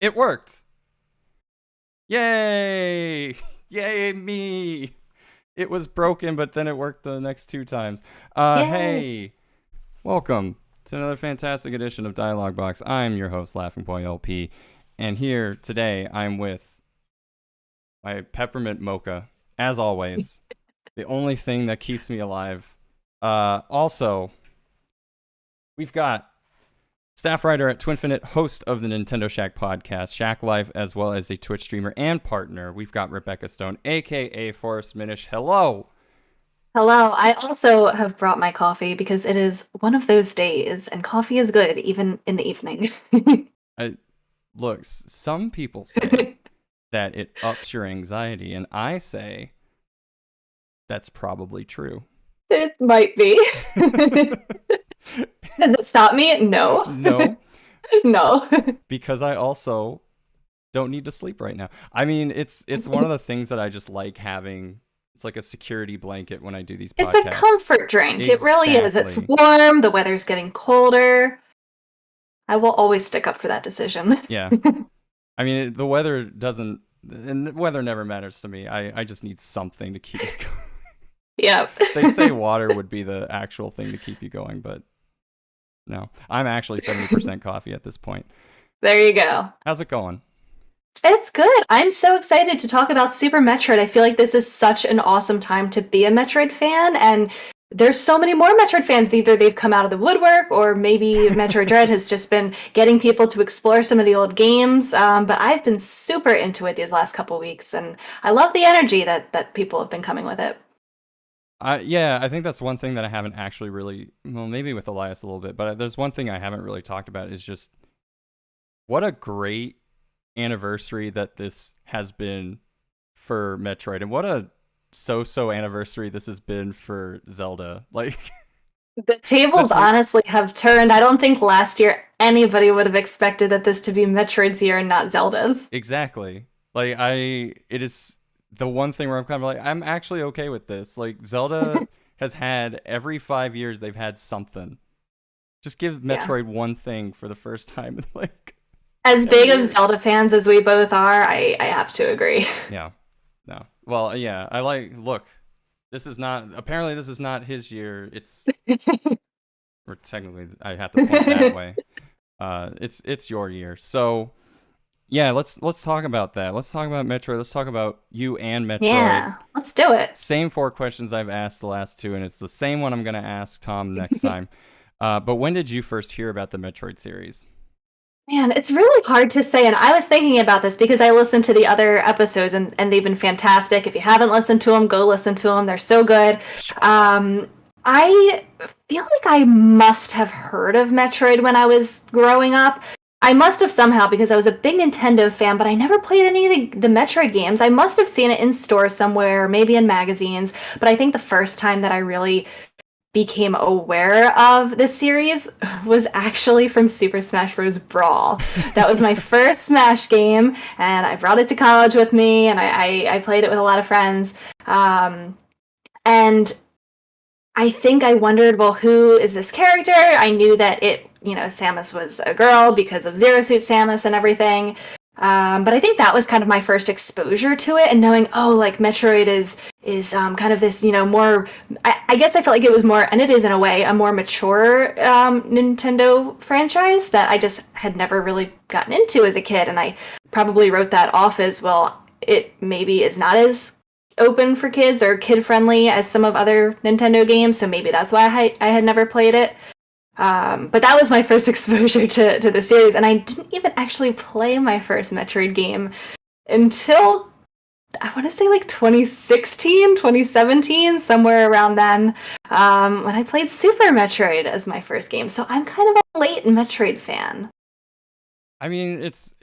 It worked. Yay! Yay me! It was broken, but then it worked the next two times. Yay! Hey, welcome to another fantastic edition of DialogBOX. I'm your host, Laughingboy LP, and here today I'm with my peppermint mocha, as always. The only thing that keeps me alive. Also, we've got staff writer at Twinfinite, host of the Nintendo Shack podcast, Shack Life, as well as a Twitch streamer and partner. We've got Rebecca Stone, aka ForestMinish. Hello. Hello. I also have brought my coffee because it is one of those days, and coffee is good even in the evening. I, look, some people say that it ups your anxiety, and I say that's probably true. It might be. Does it stop me? No. No, No. because I also don't need to sleep right now. I mean, it's one of the things that I just like having. It's like a security blanket when I do these It's a podcasts. comfort drink. It really is. It's Exactly. warm. The weather's getting colder. I will always stick up for that decision. Yeah. I mean, the weather doesn't, and the weather never matters to me. I just need something to keep me going. Yep. They say water would be the actual thing to keep you going, but no. I'm actually 70% coffee at this point. There you go. How's it going? It's good. I'm so excited to talk about Super Metroid. I feel like this is such an awesome time to be a Metroid fan, and there's so many more Metroid fans. Either they've come out of the woodwork, or maybe Metroid Dread has just been getting people to explore some of the old games. But I've been super into it these last couple weeks, and I love the energy that people have been coming with it. Yeah, I think that's one thing that I haven't actually really, well, maybe with Elias a little bit, but there's one thing I haven't really talked about is just what a great anniversary that this has been for Metroid, and what a so-so anniversary this has been for Zelda. Like The tables the honestly have turned. I don't think last year anybody would have expected that this to be Metroid's year and not Zelda's. exactly. Like it is the one thing where I'm kind of like I'm actually okay with this. Like Zelda has had every 5 years they've had something. Just give Yeah. Metroid one thing for the first time in like As 10 big of years. Zelda fans as we both are, I have to agree. Yeah. No. Well, yeah, I like look. This is not apparently this is not his year. It's or technically I have to point that way. It's your year. So, yeah, let's talk about that. Let's talk about Metroid. Let's talk about you and Metroid. Yeah, let's do it. Same four questions I've asked the last two, and it's the same one I'm gonna ask Tom next time. But when did you first hear about the Metroid series? Man, it's really hard to say. And I was thinking about this because I listened to the other episodes and they've been fantastic. If you haven't listened to them, go listen to them. They're so good. Um, I feel like I must have heard of Metroid when I was growing up. I must have somehow because I was a big Nintendo fan, but I never played any of the Metroid games. I must have seen it in stores somewhere, maybe in magazines. But I think the first time that I really became aware of this series was actually from Super Smash Bros. Brawl. That was my first Smash game, and I brought it to college with me, and I played it with a lot of friends. And I think I wondered, well, who is this character? I knew that Samus was a girl because of Zero Suit Samus and everything. But I think that was kind of my first exposure to it, and knowing, oh, like Metroid is kind of this, more. I guess I felt like it was more, and it is in a way, a more mature Nintendo franchise that I just had never really gotten into as a kid, and I probably wrote that off as, well, it maybe is not as open for kids or kid friendly as some of other Nintendo games, so maybe that's why I had never played it. But that was my first exposure to the series, and I didn't even actually play my first Metroid game until I want to say like 2016, 2017, somewhere around then, when I played Super Metroid as my first game. So I'm kind of a late Metroid fan. I mean, it's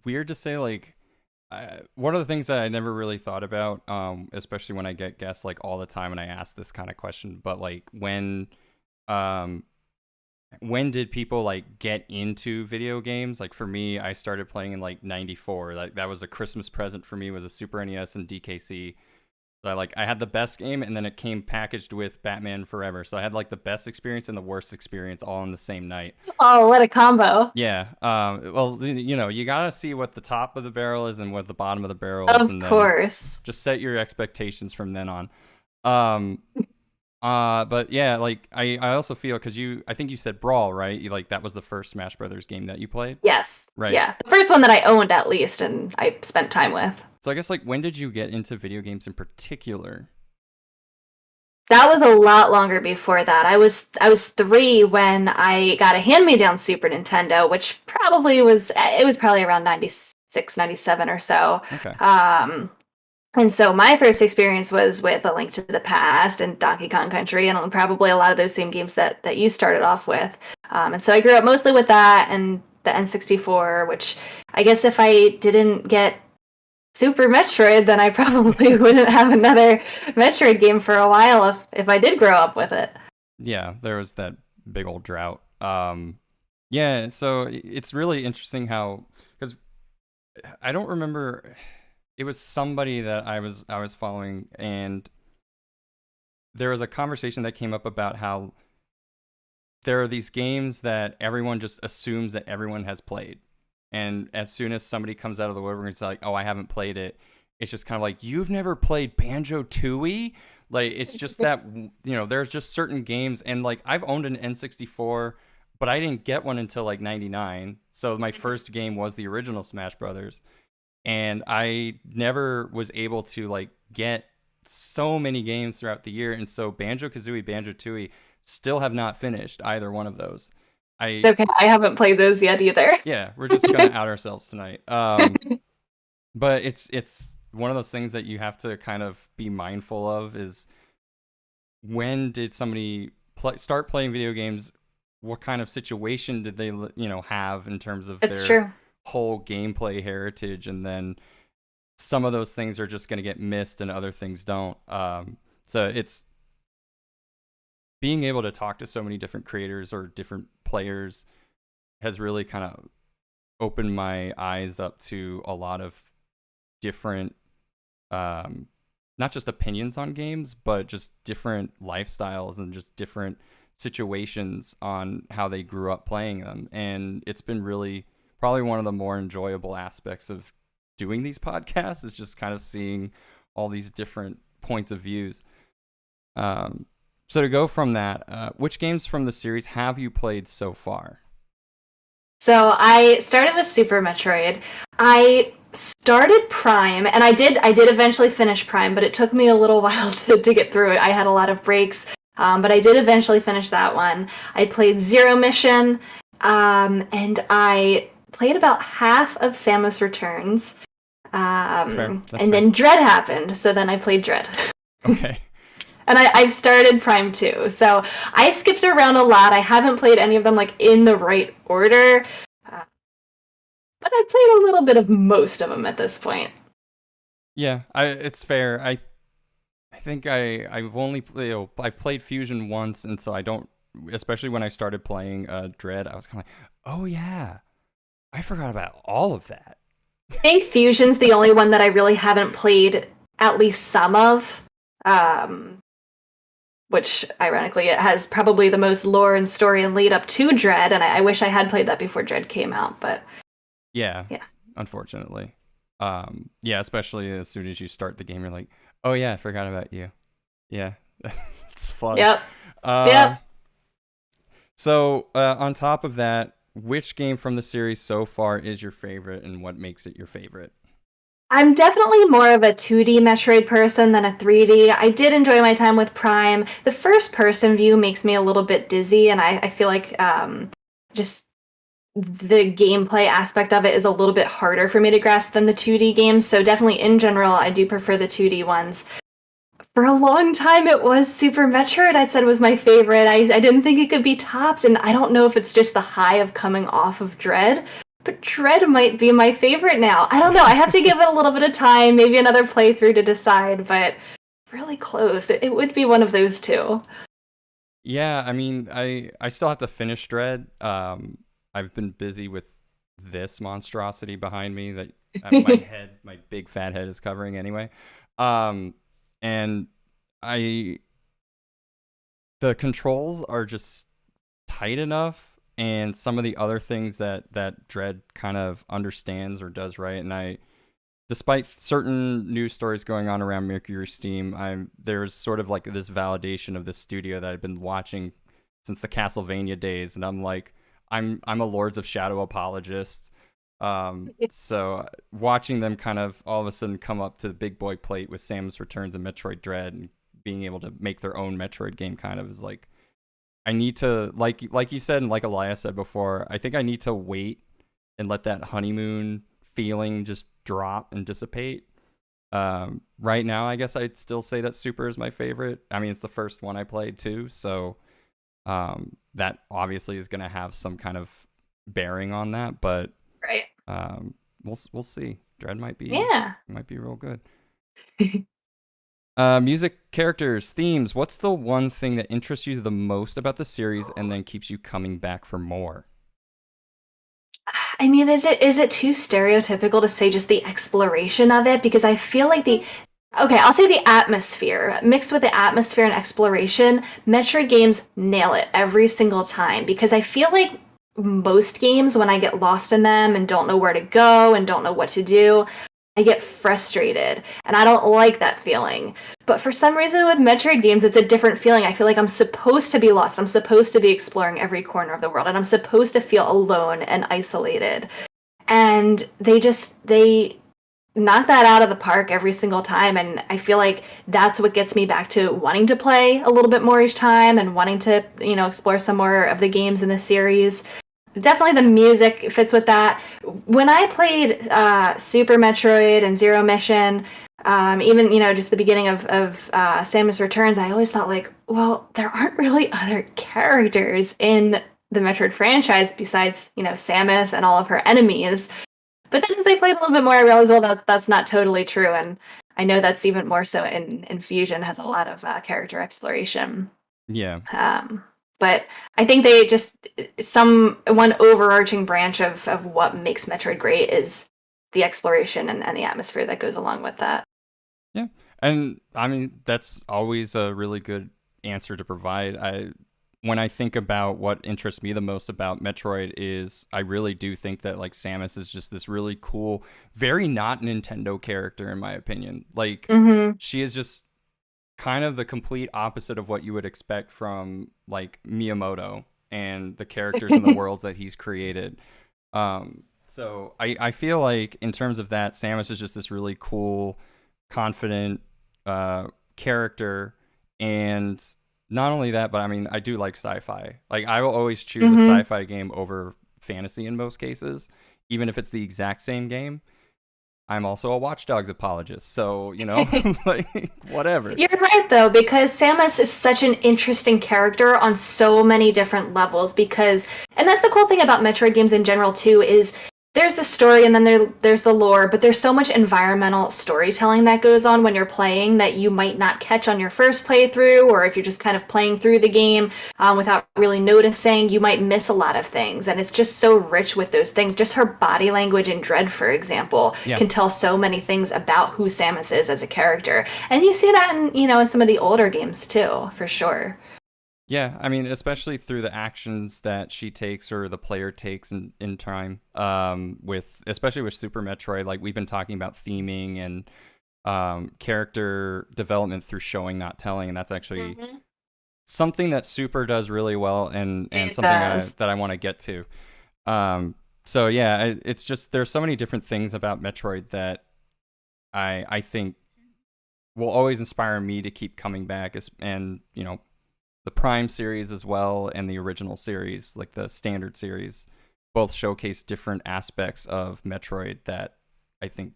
weird to say like one of the things that I never really thought about, especially when I get guests like all the time and I ask this kind of question, but like um, when did people like get into video games? Like for me, I started playing in like '94. Like that was a Christmas present for me, was a Super NES and DKC. I had the best game, and then it came packaged with Batman Forever. So I had like the best experience and the worst experience all in the same night. Oh, what a combo. Yeah. Well, you gotta see what the top of the barrel is and what the bottom of the barrel is, Of and then course. just set your expectations from then on. Um, but yeah, like I also feel because I think you said Brawl, right? That was the first Smash Brothers game that you played, Yes. right? Yeah. The first one that I owned, at least, and I spent time with. So I guess when did you get into video games in particular? That was a lot longer before that. I was 3 when I got a hand-me-down Super Nintendo, which was probably around 96, 97 or so. Okay. And so my first experience was with A Link to the Past and Donkey Kong Country, and probably a lot of those same games that you started off with. And so I grew up mostly with that and the N64, which I guess if I didn't get Super Metroid, then I probably wouldn't have another Metroid game for a while if I did grow up with it. Yeah, there was that big old drought. Yeah, so it's really interesting how, because I don't remember, it was somebody that I was following, and there was a conversation that came up about how there are these games that everyone just assumes that everyone has played. And as soon as somebody comes out of the woodwork and it's like, oh, I haven't played it, it's just kind of like, you've never played Banjo-Tooie? Like, it's just that, there's just certain games. And like, I've owned an N64, but I didn't get one until like 99. So my first game was the original Smash Brothers. And I never was able to like get so many games throughout the year. And so Banjo-Kazooie, Banjo-Tooie still have not finished either one of those. It's okay. I haven't played those yet either. Yeah, we're just gonna out ourselves tonight. But it's one of those things that you have to kind of be mindful of is when did somebody start playing video games? What kind of situation did they have in terms of their whole gameplay heritage, and then some of those things are just gonna get missed and other things don't. So it's being able to talk to so many different creators or different players has really kind of opened my eyes up to a lot of different, not just opinions on games, but just different lifestyles and just different situations on how they grew up playing them. And it's been really probably one of the more enjoyable aspects of doing these podcasts is just kind of seeing all these different points of views. So to go from that, which games from the series have you played so far? So I started with Super Metroid. I started Prime, and I did eventually finish Prime, but it took me a little while to get through it. I had a lot of breaks, but I did eventually finish that one. I played Zero Mission, and I played about half of Samus Returns. That's fair. Then Dread happened, so then I played Dread. Okay. And I've started Prime too, so I skipped around a lot. I haven't played any of them like in the right order, but I played a little bit of most of them at this point. Yeah, it's fair. I think I've only I've played Fusion once, and so I don't. Especially when I started playing Dread, I was kind of like, oh yeah, I forgot about all of that. I think Fusion's the only one that I really haven't played at least some of. Which, ironically, it has probably the most lore and story and lead up to Dread, and I wish I had played that before Dread came out, but... Yeah. Unfortunately. Yeah, especially as soon as you start the game, you're like, oh yeah, I forgot about you. Yeah, it's fun. Yep. Yep. So, on top of that, which game from the series so far is your favorite, and what makes it your favorite? I'm definitely more of a 2D Metroid person than a 3D. I did enjoy my time with Prime. The first-person view makes me a little bit dizzy, and I feel like just the gameplay aspect of it is a little bit harder for me to grasp than the 2D games, so definitely in general, I do prefer the 2D ones. For a long time, it was Super Metroid I said was my favorite. I didn't think it could be topped, and I don't know if it's just the high of coming off of Dread, but Dread might be my favorite now. I don't know. I have to give it a little bit of time, maybe another playthrough to decide, but really close. It would be one of those two. Yeah, I mean, I still have to finish Dread. I've been busy with this monstrosity behind me that my big fat head is covering anyway. and I the controls are just tight enough, and some of the other things that Dread kind of understands or does right, and I, despite certain news stories going on around Mercury Steam, there's sort of like this validation of this studio that I've been watching since the Castlevania days, and I'm like, I'm a Lords of Shadow apologist. So watching them kind of all of a sudden come up to the big boy plate with Samus Returns and Metroid Dread, and being able to make their own Metroid game, kind of is like, I need to, like you said, and like Elias said before, I think I need to wait and let that honeymoon feeling just drop and dissipate. Right now, I guess I'd still say that Super is my favorite. I mean, it's the first one I played too, so that obviously is going to have some kind of bearing on that. But Right. We'll see. Dread might be real good. Music, characters, themes. What's the one thing that interests you the most about the series and then keeps you coming back for more? I mean, is it too stereotypical to say just the exploration of it? Because I feel like okay, I'll say the atmosphere. Mixed with the atmosphere and exploration, Metroid games nail it every single time, because I feel like most games, when I get lost in them and don't know where to go and don't know what to do, I get frustrated, and I don't like that feeling. But for some reason with Metroid games, it's a different feeling. I feel like I'm supposed to be lost. I'm supposed to be exploring every corner of the world, and I'm supposed to feel alone and isolated. And they knock that out of the park every single time, and I feel like that's what gets me back to wanting to play a little bit more each time and wanting to, explore some more of the games in the series. Definitely the music fits with that. When I played Super Metroid and Zero Mission, even, just the beginning of Samus Returns, I always thought, like, well, there aren't really other characters in the Metroid franchise besides, Samus and all of her enemies. But then as I played a little bit more, I realized, well, that's not totally true. And I know that's even more so in Fusion, has a lot of character exploration. Yeah. But I think they just, one overarching branch of what makes Metroid great is the exploration and the atmosphere that goes along with that. Yeah. And I mean, that's always a really good answer to provide. When I think about what interests me the most about Metroid is, I really do think that, like, Samus is just this really cool, very not Nintendo character, in my opinion. Like, she is just kind of the complete opposite of what you would expect from, like, Miyamoto and the characters in the worlds that he's created. So I feel like in terms of that, Samus is just this really cool, confident character. And not only that, but I mean, I do like sci-fi. Like, I will always choose a sci-fi game over fantasy in most cases, even if it's the exact same game. I'm also a Watch Dogs apologist, so, like, whatever. You're right, though, because Samus is such an interesting character on so many different levels, and that's the cool thing about Metroid games in general, too, is there's the story and then there's the lore, but there's so much environmental storytelling that goes on when you're playing that you might not catch on your first playthrough, or if you're just kind of playing through the game without really noticing, you might miss a lot of things. And it's just so rich with those things. Just her body language in Dread, for example, can tell so many things about who Samus is as a character. And you see that in some of the older games too, for sure. Yeah, I mean, especially through the actions that she takes or the player takes in time, especially with Super Metroid. Like, we've been talking about theming and character development through showing, not telling, and that's actually something that Super does really well, and something that I want to get to. So yeah, it's just, there's so many different things about Metroid that I think will always inspire me to keep coming back, and the Prime series as well, and the original series, like the standard series, both showcase different aspects of Metroid that I think,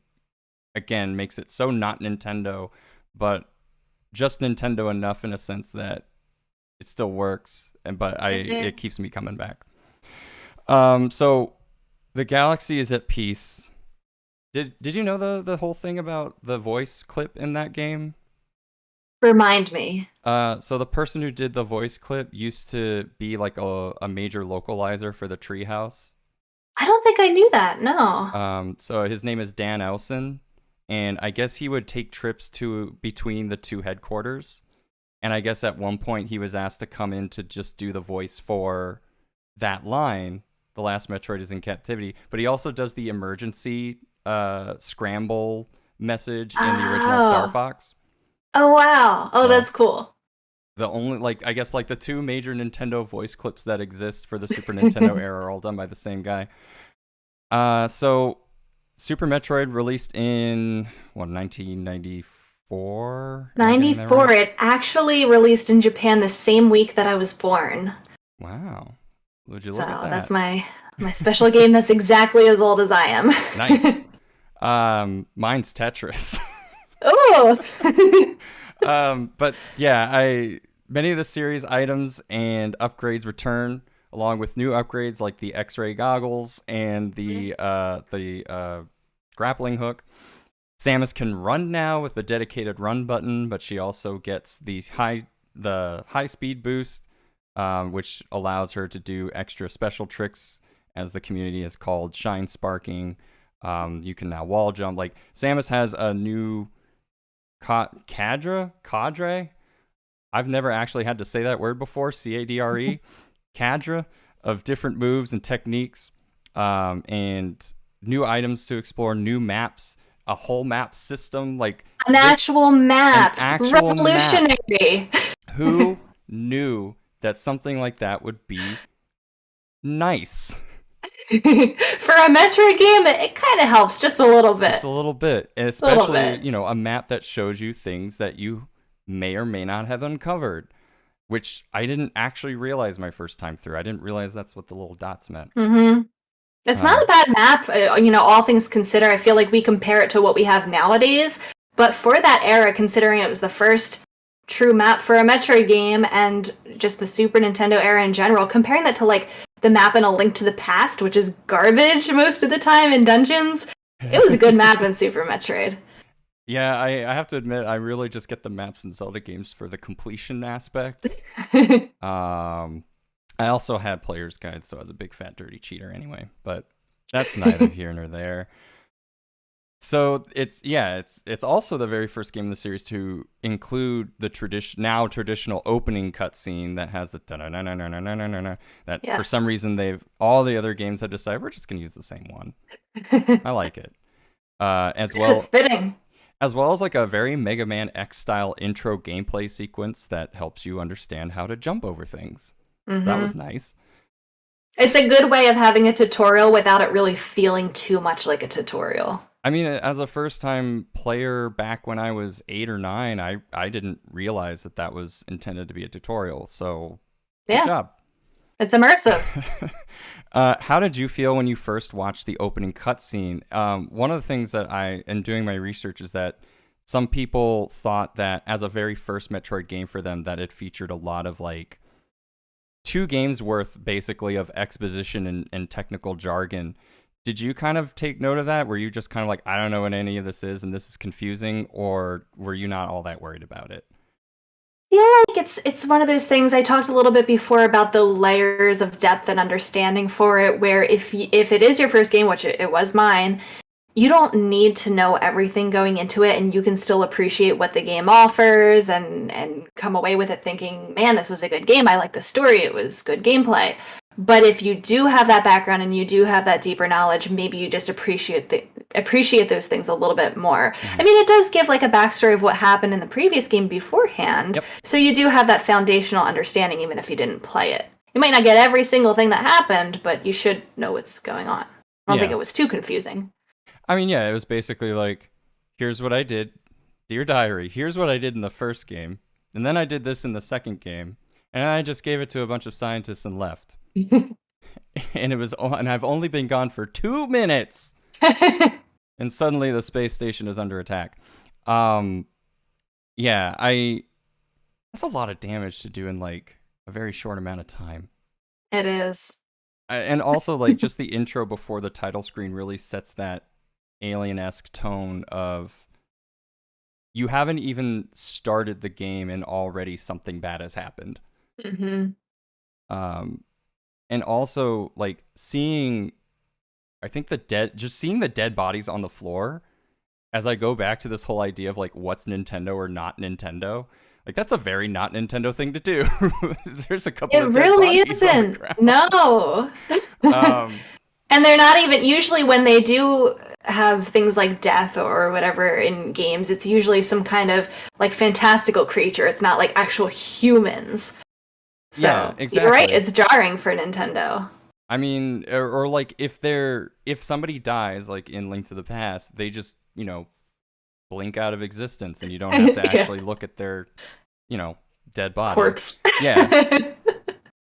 again, makes it so not Nintendo, but just Nintendo enough in a sense that it still works, but it keeps me coming back. So the galaxy is at peace. Did you know the whole thing about the voice clip in that game? Remind me. So the person who did the voice clip used to be like a major localizer for the Treehouse. I don't think I knew that, no. So his name is Dan Elson, and I guess he would take trips to between the two headquarters. And I guess at one point he was asked to come in to just do the voice for that line, "The last Metroid is in captivity." But he also does the emergency scramble message in the original Star Oh. Fox. Oh, wow. Oh, So that's cool. the only, like, I guess, like, the two major Nintendo voice clips that exist for the Super Nintendo era are all done by the same guy. So Super Metroid released in, what, 1994? Am I getting that 94. right? It actually released in Japan the same week that I was born. Wow. Would you So look at that's that? my special game that's exactly as old as I am. Nice. Mine's Tetris. Oh. But yeah, many of the series items and upgrades return, along with new upgrades like the X-ray goggles and the grappling hook. Samus can run now with the dedicated run button, but she also gets the high speed boost, which allows her to do extra special tricks, as the community has called shine sparking. You can now wall jump. Like, Samus has a new cadre. I've never actually had to say that word before. CADRE, cadre of different moves and techniques, and new items to explore, new maps, a whole map system, like An actual map. map. Revolutionary. Who knew that something like that would be nice? For a Metroid game, it kind of helps just a little bit. Just a little bit, and especially, a map that shows you things that you may or may not have uncovered, which I didn't actually realize my first time through. I didn't realize that's what the little dots meant. Mm-hmm. It's not a bad map, all things considered. I feel like we compare it to what we have nowadays, but for that era, considering it was the first true map for a Metroid game and just the Super Nintendo era in general, comparing that to like the map in A Link to the Past, which is garbage most of the time in dungeons, it was a good map in Super Metroid. Yeah, I have to admit, I really just get the maps in Zelda games for the completion aspect. I also had player's guides, so I was a big fat dirty cheater anyway, but that's neither here nor there. So it's also the very first game in the series to include the traditional opening cutscene that has the that Yes. For some reason all the other games have decided we're just gonna use the same one. I like it. As well, it's fitting. As well as like a very Mega Man X style intro gameplay sequence that helps you understand how to jump over things. Mm-hmm. So that was nice. It's a good way of having a tutorial without it really feeling too much like a tutorial. I mean, as a first-time player back when I was 8 or 9, I didn't realize that was intended to be a tutorial. So, good job. It's immersive. How did you feel when you first watched the opening cutscene? One of the things that in doing my research, is that some people thought that as a very first Metroid game for them, that it featured a lot of like 2 games worth basically of exposition and technical jargon. Did you kind of take note of that? Were you just kind of like, I don't know what any of this is and this is confusing, or were you not all that worried about it? Yeah, like it's one of those things. I talked a little bit before about the layers of depth and understanding for it, where if it is your first game, which it was mine, you don't need to know everything going into it, and you can still appreciate what the game offers and come away with it thinking, man, this was a good game. I like the story. It was good gameplay. But if you do have that background and you do have that deeper knowledge, maybe you just appreciate those things a little bit more. Mm-hmm. I mean, it does give like a backstory of what happened in the previous game beforehand. Yep. So you do have that foundational understanding, even if you didn't play it. You might not get every single thing that happened, but you should know what's going on. I don't think it was too confusing. I mean, yeah, it was basically like, here's what I did. Dear Diary, here's what I did in the first game. And then I did this in the second game. And I just gave it to a bunch of scientists and left. And I've only been gone for 2 minutes. And suddenly the space station is under attack. That's a lot of damage to do in like a very short amount of time. It is. And also like just the intro before the title screen really sets that alien-esque tone of, you haven't even started the game and already something bad has happened. Mm-hmm. And also like seeing the dead bodies on the floor as I go back to this whole idea of like what's Nintendo or not Nintendo, like that's a very not Nintendo thing to do. There's a couple It of dead really bodies on the isn't. ground. No. Um, And they're not even usually when they do have things like death or whatever in games, it's usually some kind of like fantastical creature. It's not like actual humans. yeah, So you're right, exactly. it's jarring for Nintendo. I mean, or like if somebody dies like in Link to the Past, they just blink out of existence, and you don't have to Yeah. actually look at their dead body. Corpse. Yeah,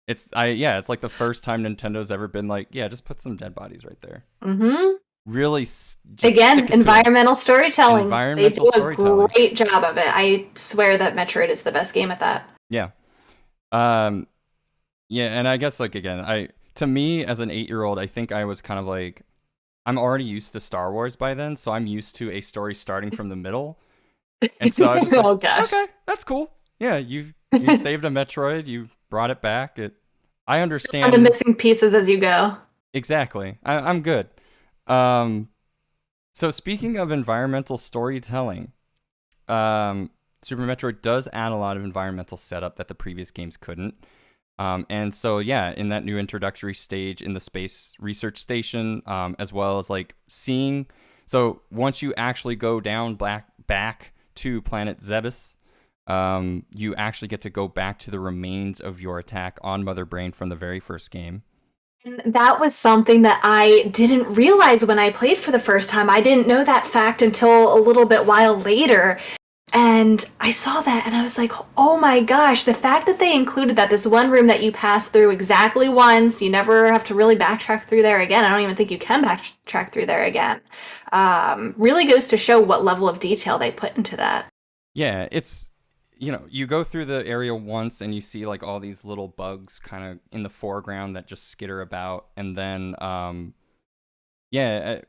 it's like the first time Nintendo's ever been like, yeah, just put some dead bodies right there. hmm Really, just Again, stick it to them. environmental storytelling. They Environmental do a storytelling. great job of it. I swear that Metroid is the best game at that. Yeah. Um. Yeah, and I guess like again, to me as an 8-year-old, I think I was kind of like I'm already used to Star Wars by then, so I'm used to a story starting from the middle. And so I was just like, Oh gosh. okay, that's cool. Yeah, you saved a Metroid, you brought it back. I On the understand missing pieces as you go. exactly. I'm good. Um, so speaking of environmental storytelling, Super Metroid does add a lot of environmental setup that the previous games couldn't. And so yeah, in that new introductory stage in the space research station, as well as like seeing. So once you actually go down back to planet Zebes, you actually get to go back to the remains of your attack on Mother Brain from the very first game. And that was something that I didn't realize when I played for the first time. I didn't know that fact until a little bit while later. And I saw that and I was like, oh my gosh, the fact that they included that, this one room that you pass through exactly once, you never have to really backtrack through there again. I don't even think you can backtrack through there again. Really goes to show what level of detail they put into that. Yeah, it's you go through the area once and you see like all these little bugs kind of in the foreground that just skitter about, and then yeah,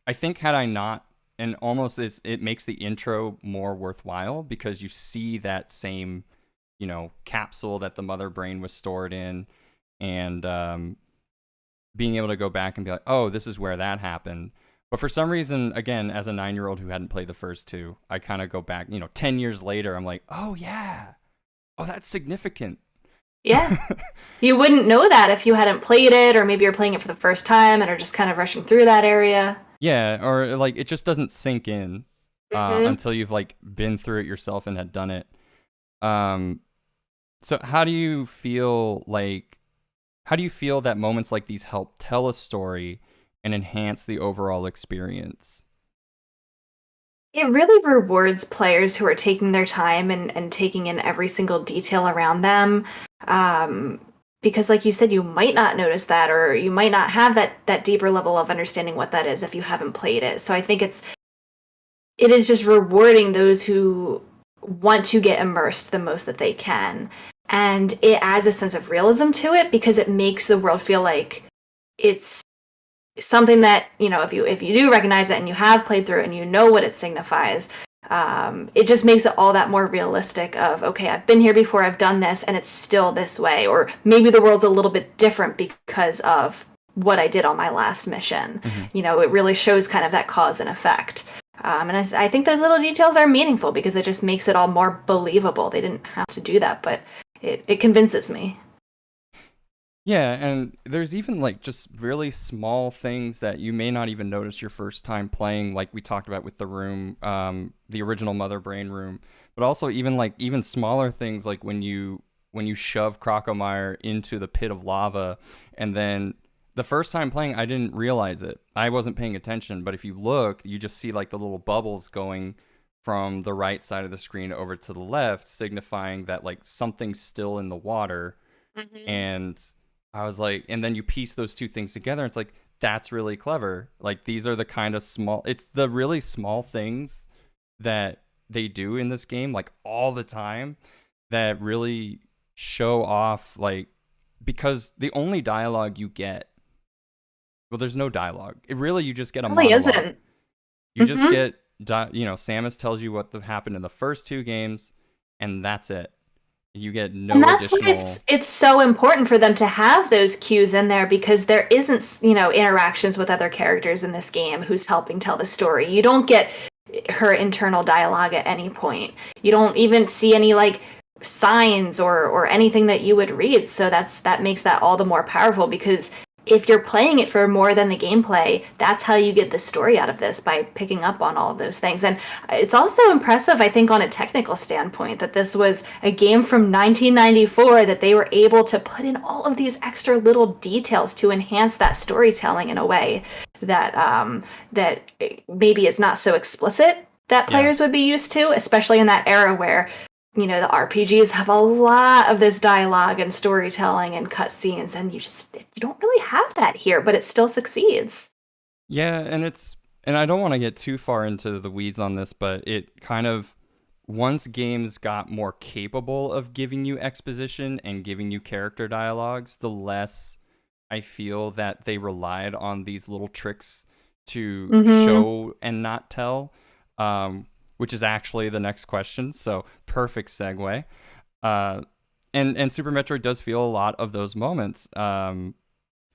I think had I not, and almost it makes the intro more worthwhile because you see that same capsule that the Mother Brain was stored in, and being able to go back and be like, oh, this is where that happened. But for some reason, again, as a 9-year-old who hadn't played the first two, I kind of go back, 10 years later, I'm like, oh, yeah. Oh, that's significant. Yeah. You wouldn't know that if you hadn't played it, or maybe you're playing it for the first time and are just kind of rushing through that area. Yeah, or like it just doesn't sink in Mm-hmm. until you've like been through it yourself and had done it. So how do you feel that moments like these help tell a story and enhance the overall experience? It really rewards players who are taking their time and taking in every single detail around them. Um, because, like you said, you might not notice that, or you might not have that deeper level of understanding what that is if you haven't played it. So I think it is just rewarding those who want to get immersed the most that they can. And it adds a sense of realism to it because it makes the world feel like it's something that, if you do recognize it and you have played through it and you know what it signifies, it just makes it all that more realistic of, okay, I've been here before, I've done this, and it's still this way. Or maybe the world's a little bit different because of what I did on my last mission. Mm-hmm. It really shows kind of that cause and effect. And I think those little details are meaningful because it just makes it all more believable. They didn't have to do that, but it convinces me. Yeah, and there's even like just really small things that you may not even notice your first time playing, like we talked about with the room, the original Mother Brain room, but also even smaller things like when you shove Crocomire into the pit of lava, and then the first time playing, I didn't realize it. I wasn't paying attention, but if you look, you just see like the little bubbles going from the right side of the screen over to the left, signifying that like something's still in the water. And I was like, and then you piece those two things together. And it's like, that's really clever. Like, these are the kind of it's the really small things that they do in this game, like all the time, that really show off, like, because the only dialogue you get, well, there's no dialogue. You just get a Really monologue. isn't. You just get, Samus tells you what happened in the first two games, and that's it. You get no And that's additional. why it's so important for them to have those cues in there because there isn't, interactions with other characters in this game who's helping tell the story. You don't get, her internal dialogue at any point. You don't even see any like signs or anything that you would read. So that makes that all the more powerful, because if you're playing it for more than the gameplay, that's how you get the story out of this, by picking up on all of those things. And it's also impressive, I think, on a technical standpoint, that this was a game from 1994, that they were able to put in all of these extra little details to enhance that storytelling in a way that that maybe is not so explicit that players would be used to, especially in that era where, you know, the RPGs have a lot of this dialogue and storytelling and cutscenes, and you don't really have that here, but it still succeeds. Yeah, and I don't want to get too far into the weeds on this, but it kind of, once games got more capable of giving you exposition and giving you character dialogues, the less I feel that they relied on these little tricks to show and not tell, which is actually the next question. So perfect segue. And Super Metroid does feel a lot of those moments.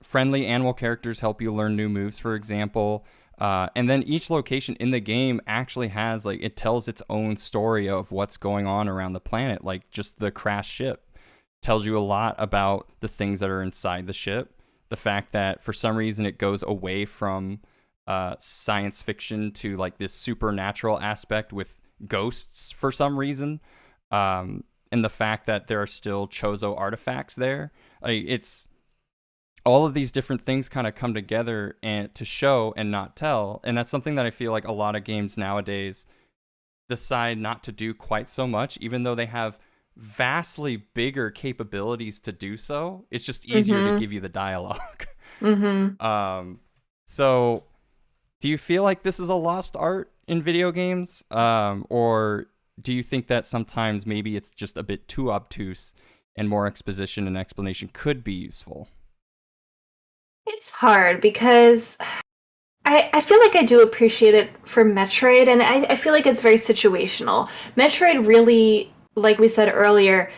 Friendly animal characters help you learn new moves, for example. And then each location in the game actually has, like, it tells its own story of what's going on around the planet. Like, just the crashed ship tells you a lot about the things that are inside the ship. The fact that for some reason it goes away from science fiction to like this supernatural aspect with ghosts for some reason. And the fact that there are still Chozo artifacts there. Like, it's all of these different things kind of come together and to show and not tell. And that's something that I feel like a lot of games nowadays decide not to do quite so much, even though they have vastly bigger capabilities to do so. It's just easier to give you the dialogue. So do you feel like this is a lost art in video games? Or do you think that sometimes maybe it's just a bit too obtuse and more exposition and explanation could be useful? It's hard because I feel like I do appreciate it for Metroid, and I feel like it's very situational. Metroid really, like we said earlier,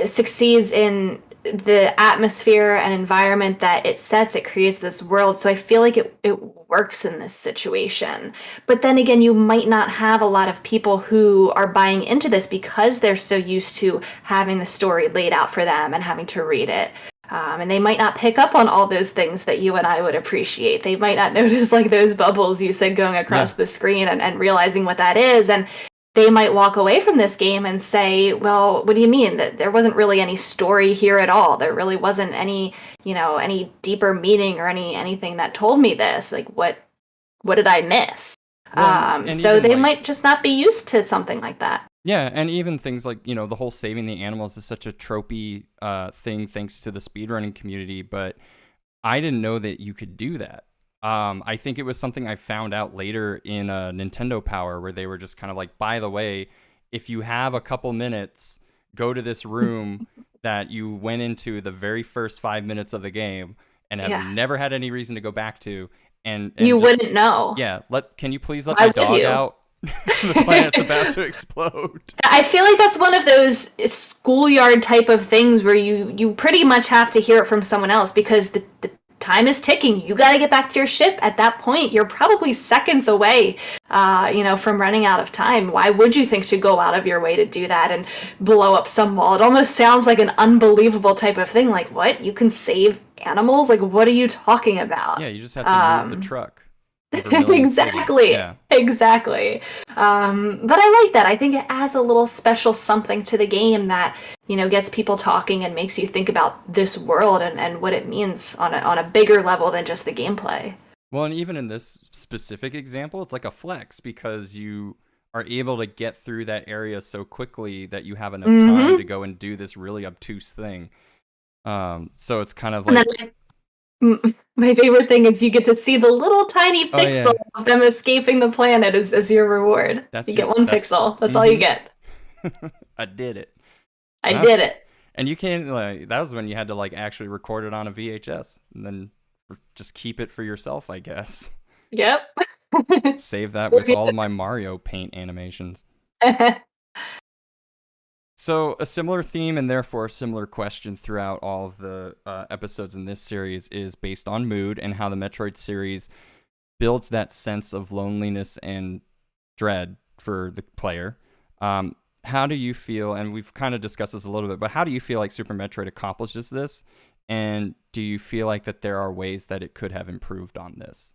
succeeds in the atmosphere and environment that it sets. It creates this world, so I feel like it works in this situation. But then again, you might not have a lot of people who are buying into this because they're so used to having the story laid out for them and having to read it. And they might not pick up on all those things that you and I would appreciate. They might not notice like those bubbles you said going across the screen and realizing what that is. And they might walk away from this game and say, well, what do you mean? That there wasn't really any story here at all. There really wasn't any, you know, any deeper meaning or anything that told me this. Like, what did I miss? So they might just not be used to something like that. Yeah, and even things like, you know, the whole saving the animals is such a tropey thing thanks to the speedrunning community, but I didn't know that you could do that. I think it was something I found out later in Nintendo Power, where they were just kind of like, by the way, if you have a couple minutes, go to this room that you went into the very first 5 minutes of the game and have never had any reason to go back to. And you just, wouldn't know. Yeah, can you please let my dog out? The planet's about to explode. I feel like that's one of those schoolyard type of things where you pretty much have to hear it from someone else, because the time is ticking. You got to get back to your ship. At that point, you're probably seconds away, from running out of time. Why would you think to go out of your way to do that and blow up some wall? It almost sounds like an unbelievable type of thing. Like, what? You can save animals? Like, what are you talking about? Yeah, you just have to move the truck. Exactly. Yeah. Exactly. But I like that. I think it adds a little special something to the game that, you know, gets people talking and makes you think about this world and what it means on a bigger level than just the gameplay. Well, and even in this specific example, it's like a flex because you are able to get through that area so quickly that you have enough time to go and do this really obtuse thing. So it's kind of like... My favorite thing is you get to see the little tiny pixel of them escaping the planet as your reward. You get one pixel. That's all you get. I did it. I did it. And you can, like, that was when you had to like actually record it on a VHS and then just keep it for yourself, I guess. Yep. Save that with all of my Mario Paint animations. So a similar theme and therefore a similar question throughout all of the episodes in this series is based on mood and how the Metroid series builds that sense of loneliness and dread for the player. How do you feel, and we've kind of discussed this a little bit, but how do you feel like Super Metroid accomplishes this? And do you feel like that there are ways that it could have improved on this?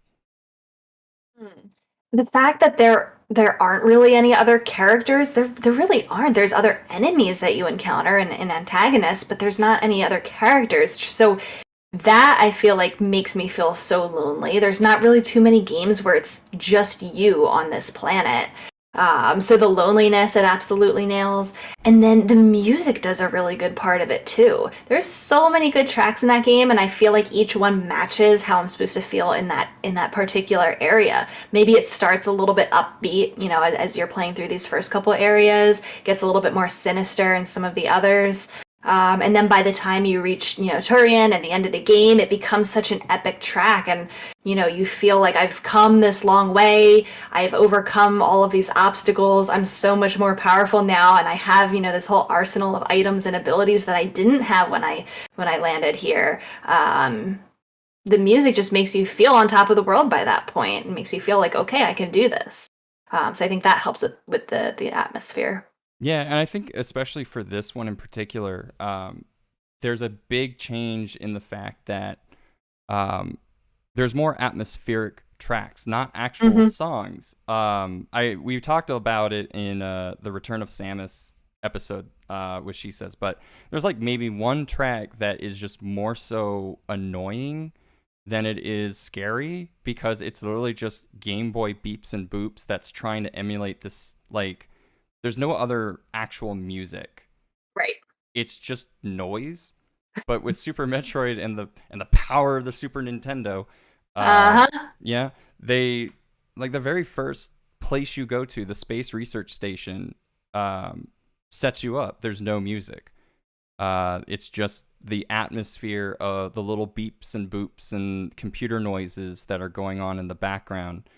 Hmm. The fact that there aren't really any other characters, there really aren't. There's other enemies that you encounter and antagonists, but there's not any other characters. So that I feel like makes me feel so lonely. There's not really too many games where it's just you on this planet. So the loneliness it absolutely nails, and then the music does a really good part of it too. There's so many good tracks in that game, and I feel like each one matches how I'm supposed to feel in that particular area. Maybe it starts a little bit upbeat, you know, as you're playing through these first couple areas, gets a little bit more sinister in some of the others. And then by the time you reach, you know, Turian and the end of the game, it becomes such an epic track. And, you know, you feel like I've come this long way. I've overcome all of these obstacles. I'm so much more powerful now. And I have, you know, this whole arsenal of items and abilities that I didn't have when I landed here. The music just makes you feel on top of the world by that point. It makes you feel like, okay, I can do this. So I think that helps with the atmosphere. Yeah, and I think especially for this one in particular, there's a big change in the fact that there's more atmospheric tracks, not actual songs. We talked about it in the Return of Samus episode, which she says, but there's like maybe one track that is just more so annoying than it is scary because it's literally just Game Boy beeps and boops that's trying to emulate this like. There's no other actual music. Right. It's just noise. But with Super Metroid and the power of the Super Nintendo, yeah, they like the very first place you go to, the Space Research Station, sets you up. There's no music. It's just the atmosphere of the little beeps and boops and computer noises that are going on in the background.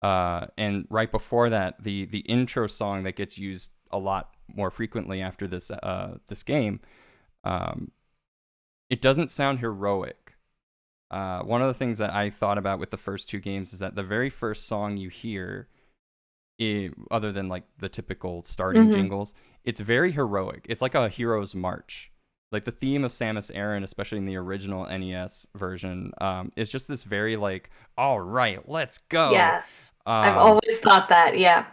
And right before that, the intro song that gets used a lot more frequently after this game, it doesn't sound heroic. One of the things that I thought about with the first two games is that the very first song you hear, other than like the typical starting jingles, it's very heroic. It's like a hero's march. Like the theme of Samus Aran, especially in the original NES version, is just this very like, all right, let's go. Yes, I've always thought that. Yeah.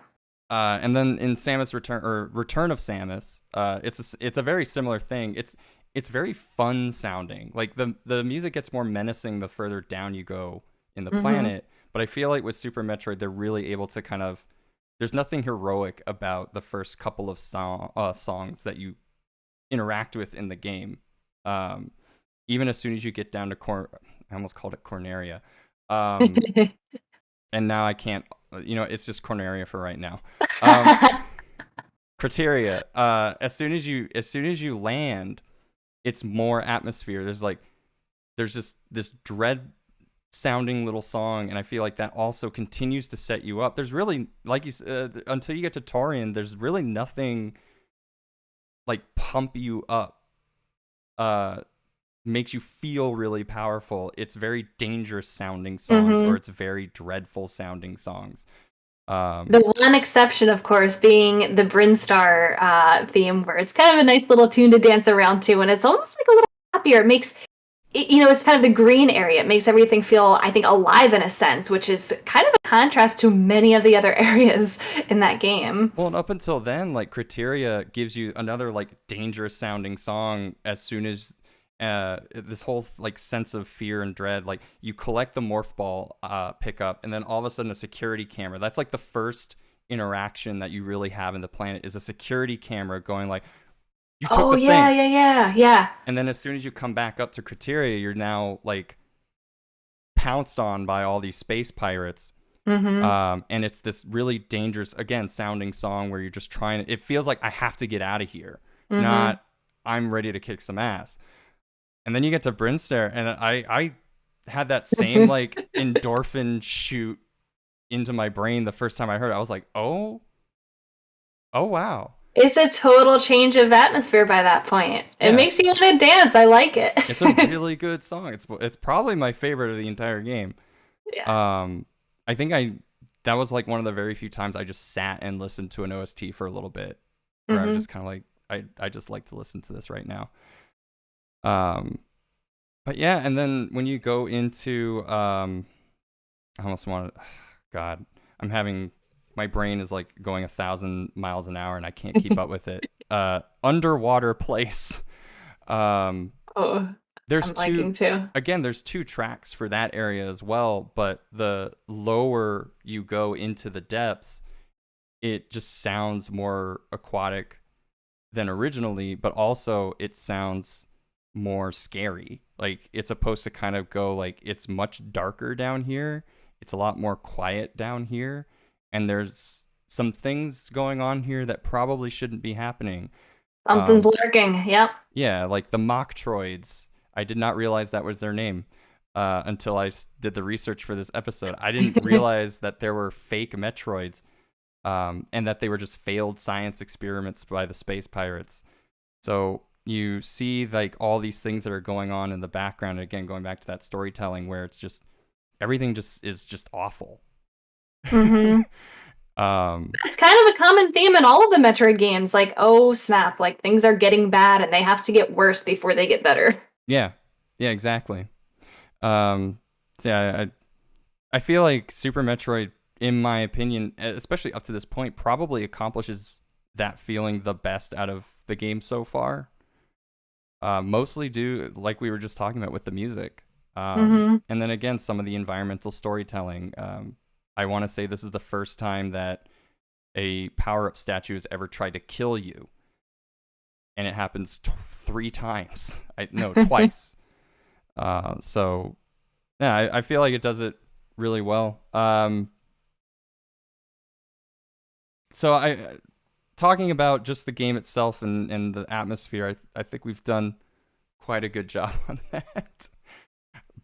And then in Samus Return of Samus, it's a very similar thing. It's very fun sounding. Like the music gets more menacing the further down you go in the planet. But I feel like with Super Metroid, they're really able to kind of. There's nothing heroic about the first couple of songs that you interact with in the game. Even as soon as you get down to I almost called it Corneria, and now I can't, you know, it's just Corneria for right now. Criteria, as soon as you land, it's more atmosphere. There's just this dread sounding little song, and I feel like that also continues to set you up. There's really, like you said, until you get to Torian, there's really nothing like pump you up, makes you feel really powerful. It's very dangerous sounding songs, or it's very dreadful sounding songs. The one exception, of course, being the Brinstar theme, where it's kind of a nice little tune to dance around to, and it's almost like a little happier. It makes you know, it's kind of the green area. It makes everything feel, I think, alive in a sense, which is kind of a contrast to many of the other areas in that game. Well, and up until then, like Criteria gives you another like dangerous sounding song as soon as this whole like sense of fear and dread. Like you collect the morph ball pickup, and then all of a sudden a security camera. That's like the first interaction that you really have in the planet is a security camera going like, you took the thing. Yeah. And then as soon as you come back up to Criteria, you're now like pounced on by all these space pirates. And it's this really dangerous, again, sounding song where you're just trying to, it feels like I have to get out of here, not I'm ready to kick some ass. And then you get to Brinster, and I had that same like endorphin shoot into my brain the first time I heard it. I was like, oh wow. It's a total change of atmosphere by that point. It makes you want to dance. I like it. It's a really good song. It's probably my favorite of the entire game. Yeah. I think I that was like one of the very few times I just sat and listened to an OST for a little bit, where I was Mm-hmm. just kind of like, I just like to listen to this right now. But yeah, and then when you go into I almost want to, God, I'm having, my brain is like going 1,000 miles an hour and I can't keep up with it. Underwater place. Um, Oh, there's I'm liking two, too. again, there's 2 tracks for that area as well, but the lower you go into the depths, it just sounds more aquatic than originally, but also it sounds more scary. Like it's supposed to kind of go like it's much darker down here. It's a lot more quiet down here, and there's some things going on here that probably shouldn't be happening. Something's lurking. Yep. Yeah, like the Mocktroids. I did not realize that was their name until I did the research for this episode. I didn't realize that there were fake Metroids, and that they were just failed science experiments by the space pirates. So you see like all these things that are going on in the background. And again, going back to that storytelling where it's just everything just is just awful. Mm-hmm. It's kind of a common theme in all of the Metroid games. Like, oh snap! Like things are getting bad, and they have to get worse before they get better. Yeah, yeah, exactly. So yeah, I feel like Super Metroid, in my opinion, especially up to this point, probably accomplishes that feeling the best out of the game so far. Mostly due, like we were just talking about, with the music. Mm-hmm. And then again, some of the environmental storytelling. I want to say this is the first time that a power-up statue has ever tried to kill you. And it happens 3 times. No, twice. So, yeah, I feel like it does it really well. So talking about just the game itself and the atmosphere, I think we've done quite a good job on that.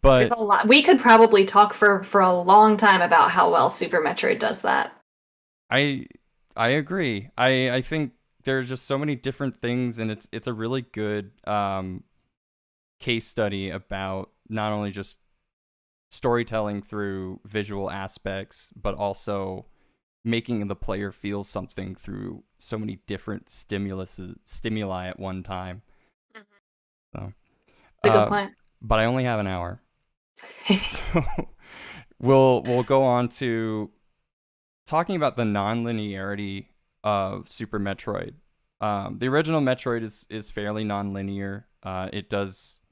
There's But a lot. We could probably talk for a long time about how well Super Metroid does that. I agree. I think there's just so many different things, and it's a really good case study about not only just storytelling through visual aspects, but also making the player feel something through so many different stimuli at one time. So, That's a good point. but I only have an hour, so we'll go on to talking about the non-linearity of Super Metroid. The original Metroid is fairly non-linear. It does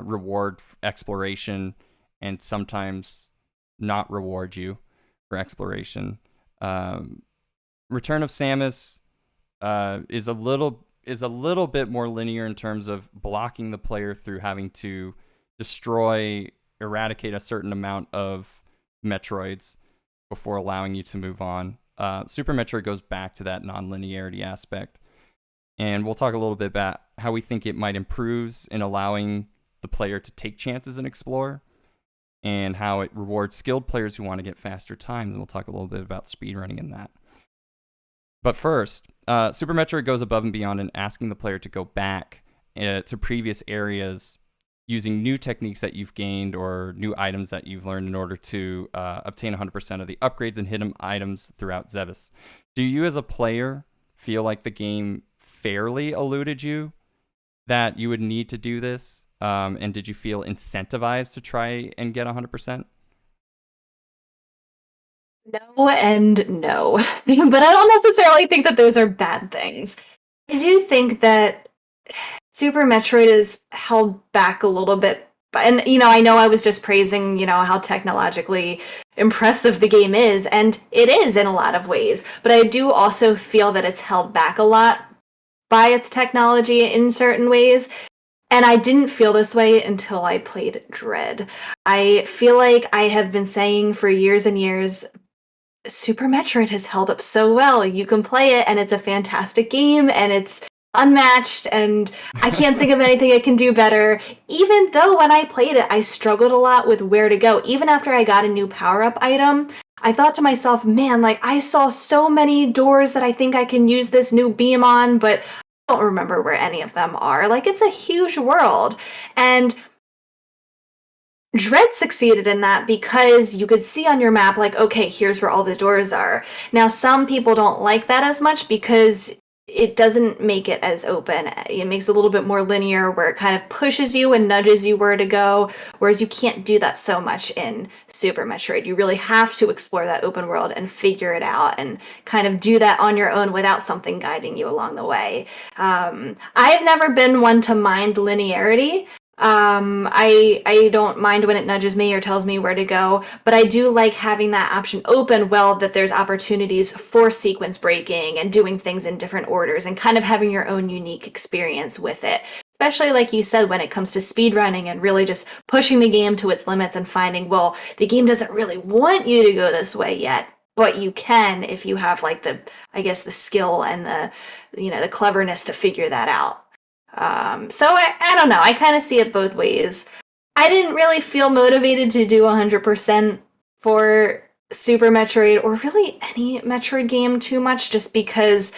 reward exploration and sometimes not reward you for exploration. Return of Samus is a little bit more linear in terms of blocking the player through having to eradicate a certain amount of Metroids before allowing you to move on. Super Metroid goes back to that non-linearity aspect, and we'll talk a little bit about how we think it might improve in allowing the player to take chances and explore, and how it rewards skilled players who want to get faster times, and we'll talk a little bit about speedrunning in that. But first, Super Metroid goes above and beyond in asking the player to go back to previous areas using new techniques that you've gained or new items that you've learned in order to obtain 100% of the upgrades and hidden items throughout Zebes. Do you as a player feel like the game fairly eluded you that you would need to do this? And did you feel incentivized to try and get 100%? No and no. But I don't necessarily think that those are bad things. I do think that Super Metroid is held back a little bit. And, I know I was just praising, how technologically impressive the game is, and it is in a lot of ways. But I do also feel that it's held back a lot by its technology in certain ways. And I didn't feel this way until I played Dread. I feel like I have been saying for years and years, Super Metroid has held up so well. You can play it, and it's a fantastic game, and it's unmatched, and I can't think of anything it can do better. Even though when I played it, I struggled a lot with where to go. Even after I got a new power-up item, I thought to myself, man, like, I saw so many doors that I think I can use this new beam on, but I don't remember where any of them are. Like, it's a huge world. And Dread succeeded in that because you could see on your map, like, okay, here's where all the doors are. Now, some people don't like that as much because it doesn't make it as open. It makes it a little bit more linear where it kind of pushes you and nudges you where to go, whereas you can't do that so much in Super Metroid. You really have to explore that open world and figure it out and kind of do that on your own without something guiding you along the way. I've never been one to mind linearity. I don't mind when it nudges me or tells me where to go, but I do like having that option open, well, that there's opportunities for sequence breaking and doing things in different orders and kind of having your own unique experience with it. Especially like you said, when it comes to speedrunning and really just pushing the game to its limits and finding, well, the game doesn't really want you to go this way yet, but you can if you have like the, I guess, the skill and the cleverness to figure that out. So I don't know. I kind of see it both ways. I didn't really feel motivated to do 100% for Super Metroid or really any Metroid game too much, just because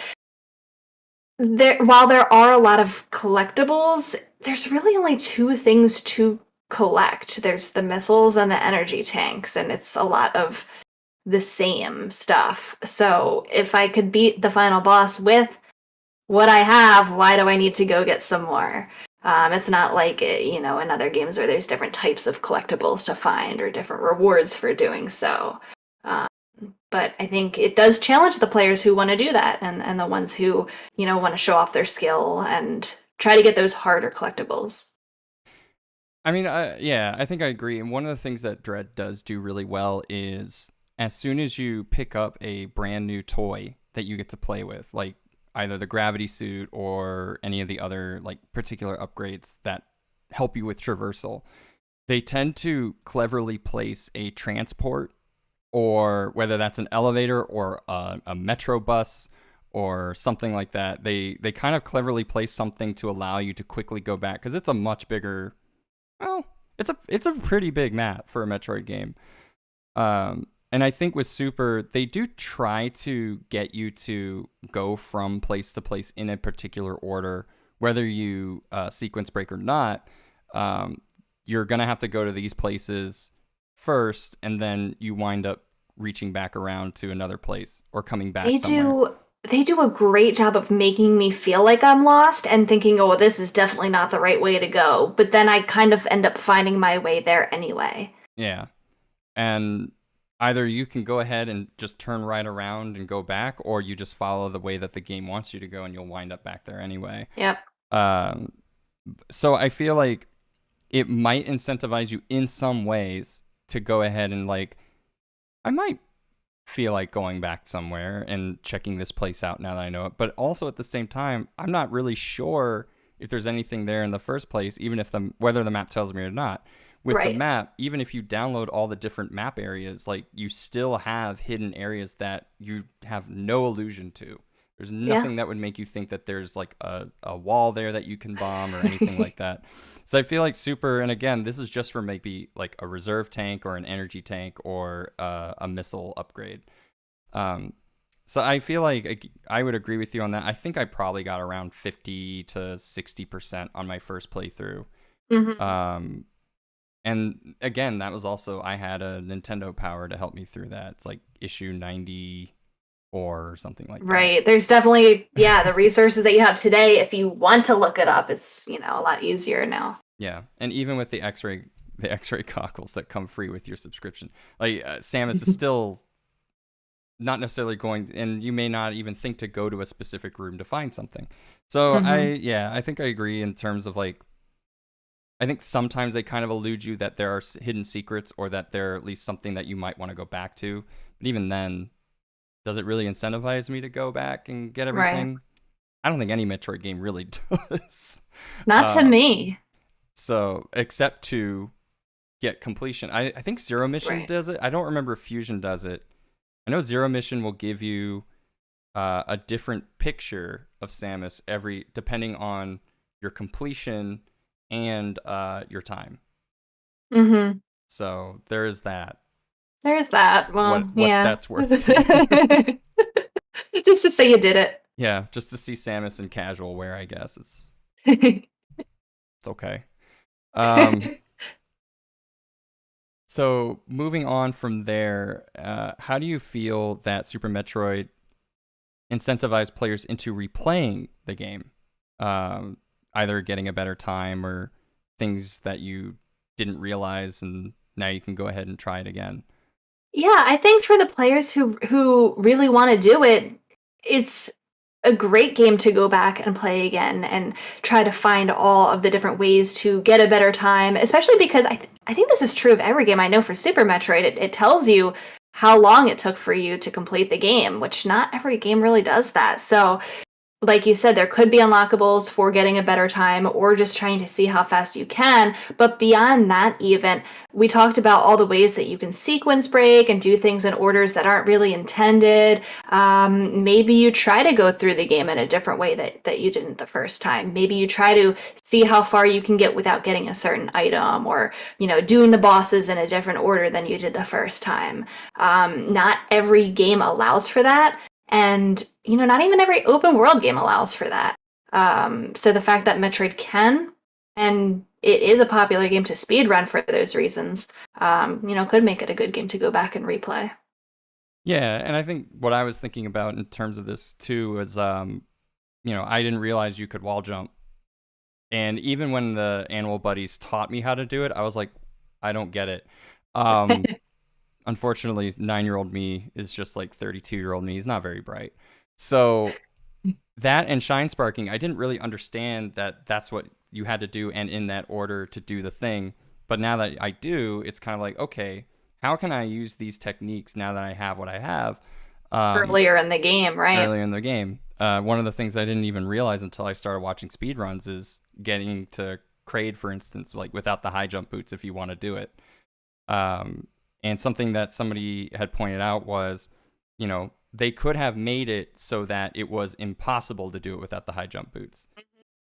while there are a lot of collectibles, there's really only two things to collect. There's the missiles and the energy tanks, and it's a lot of the same stuff. So if I could beat the final boss with what I have, why do I need to go get some more? It's not like, in other games where there's different types of collectibles to find or different rewards for doing so. Um, but I think it does challenge the players who want to do that and the ones who, want to show off their skill and try to get those harder collectibles. I mean, yeah, I think I agree. And one of the things that Dread does do really well is as soon as you pick up a brand new toy that you get to play with, like either the gravity suit or any of the other like particular upgrades that help you with traversal, they tend to cleverly place a transport, or whether that's an elevator or a metro bus or something like that. They kind of cleverly place something to allow you to quickly go back, because it's a much bigger, well, it's a pretty big map for a Metroid game. And I think with Super, they do try to get you to go from place to place in a particular order, whether you sequence break or not. You're gonna have to go to these places first, and then you wind up reaching back around to another place or coming back They somewhere. do they do a great job of making me feel like I'm lost and thinking, oh, this is definitely not the right way to go. But then I kind of end up finding my way there anyway. Yeah. And either you can go ahead and just turn right around and go back, or you just follow the way that the game wants you to go and you'll wind up back there anyway. Yep. Um, so I feel like it might incentivize you in some ways to go ahead and like, I might feel like going back somewhere and checking this place out now that I know it. But also at the same time, I'm not really sure if there's anything there in the first place, even if whether the map tells me or not. With the Right. map, even if you download all the different map areas, like you still have hidden areas that you have no illusion to. There's Yeah. nothing that would make you think that there's like a wall there that you can bomb or anything like that. So I feel like Super, and again, this is just for maybe like a reserve tank or an energy tank or a missile upgrade. Um, so I feel like I would agree with you on that. I think I probably got around 50 to 60% on my first playthrough. Hmm. Um, and again, that was also, I had a Nintendo Power to help me through that. It's like issue 94 or something like that. Right. There's definitely, yeah, the resources that you have today, if you want to look it up, it's, a lot easier now. Yeah, and even with the X-ray goggles that come free with your subscription, like Samus is still not necessarily going, and you may not even think to go to a specific room to find something. So Hmm. I think I agree in terms of like, I think sometimes they kind of elude you that there are hidden secrets, or that they're at least something that you might want to go back to. But even then, does it really incentivize me to go back and get Right. everything? I don't think any Metroid game really does. Not to Um, me. so except to get completion, I think Zero Mission Right. does it. I don't remember if Fusion does it. I know Zero Mission will give you a different picture of Samus every depending on your completion and your time. Hmm. So there is that. There's that. Well, What yeah. that's worth to you. Just to say you did it. Yeah, just to see Samus in casual wear, I guess it's okay. Um, So moving on from there, how do you feel that Super Metroid incentivized players into replaying the game, either getting a better time or things that you didn't realize, and now you can go ahead and try it again? Yeah, I think for the players who really want to do it, it's a great game to go back and play again and try to find all of the different ways to get a better time, especially because I think this is true of every game. I know for Super Metroid, it tells you how long it took for you to complete the game, which not every game really does that. So like you said, there could be unlockables for getting a better time or just trying to see how fast you can. But beyond that, even, we talked about all the ways that you can sequence break and do things in orders that aren't really intended. Maybe you try to go through the game in a different way that you didn't the first time. Maybe you try to see how far you can get without getting a certain item or, doing the bosses in a different order than you did the first time. Not every game allows for that. And, not even every open world game allows for that. So the fact that Metroid can, and it is a popular game to speedrun for those reasons, could make it a good game to go back and replay. Yeah, and I think what I was thinking about in terms of this too was, I didn't realize you could wall jump. And even when the animal buddies taught me how to do it, I was like, I don't get it. Unfortunately, 9-year-old me is just like 32-year-old me. He's not very bright. So that and shine sparking, I didn't really understand that that's what you had to do and in that order to do the thing. But now that I do, it's kind of like, okay, how can I use these techniques now that I have what I have? Earlier in the game, right? Earlier in the game. One of the things I didn't even realize until I started watching speedruns is getting to Kraid, for instance, like without the high jump boots if you want to do it. And something that somebody had pointed out was, they could have made it so that it was impossible to do it without the high jump boots.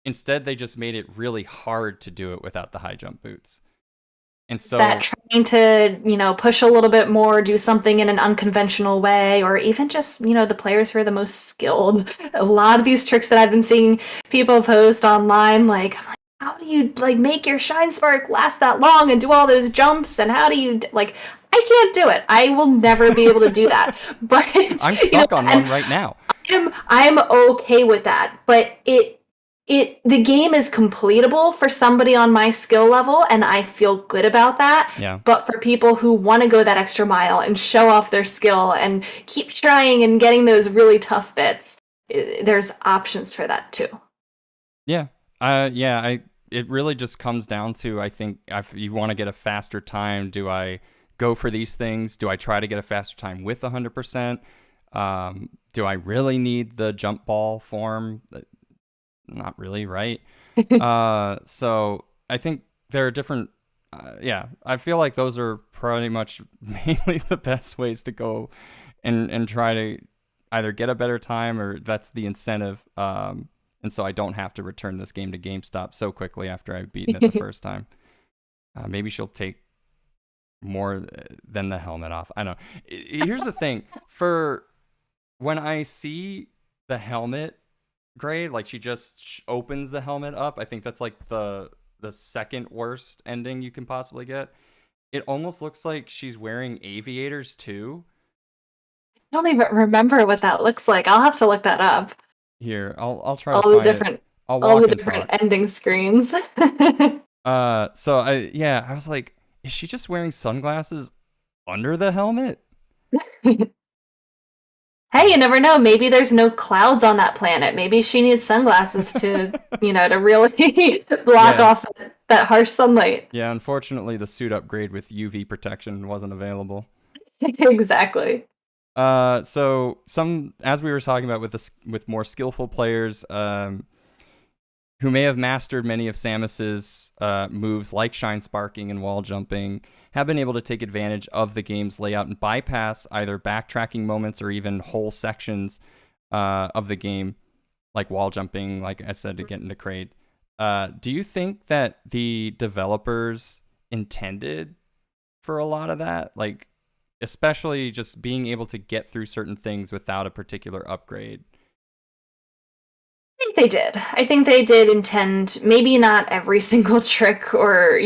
Instead, they just made it really hard to do it without the high jump boots. And Is so that trying to, push a little bit more, do something in an unconventional way, or even just, the players who are the most skilled? A lot of these tricks that I've been seeing people post online, like, how do you like make your shine spark last that long and do all those jumps? And how do you like? I can't do it. I will never be able to do that. But I'm stuck on one right now. I'm okay with that. But the game is completable for somebody on my skill level, and I feel good about that. Yeah. But for people who want to go that extra mile and show off their skill and keep trying and getting those really tough bits, there's options for that too. Yeah. It really just comes down to, I think, if you want to get a faster time, do I go for these things? Do I try to get a faster time with 100%? Do I really need the jump ball form? Not really, right? So I think there are different, I feel like those are pretty much mainly the best ways to go and try to either get a better time, or that's the incentive. And so I don't have to return this game to GameStop so quickly after I've beaten it the first time. Maybe she'll take more than the helmet off. I don't know. Here's the thing. For when I see the helmet grade, like she just opens the helmet up, I think that's like the second worst ending you can possibly get. It almost looks like she's wearing aviators too. I don't even remember what that looks like. I'll have to look that up. Here, I'll try All to the find different it. I'll all walk the and different talk. ending screens. So I was like, is she just wearing sunglasses under the helmet? Hey, you never know. Maybe there's no clouds on that planet. Maybe she needs sunglasses to really block Yeah. off that harsh sunlight. Yeah, unfortunately the suit upgrade with UV protection wasn't available. Exactly. So some, as we were talking about with more skillful players, who may have mastered many of Samus's moves like shine sparking and wall jumping, have been able to take advantage of the game's layout and bypass either backtracking moments or even whole sections of the game, like wall jumping, like I said, to get into Kraid. Do you think that the developers intended for a lot of that? Like, especially just being able to get through certain things without a particular upgrade? think they did. I think they did intend, maybe not every single trick or,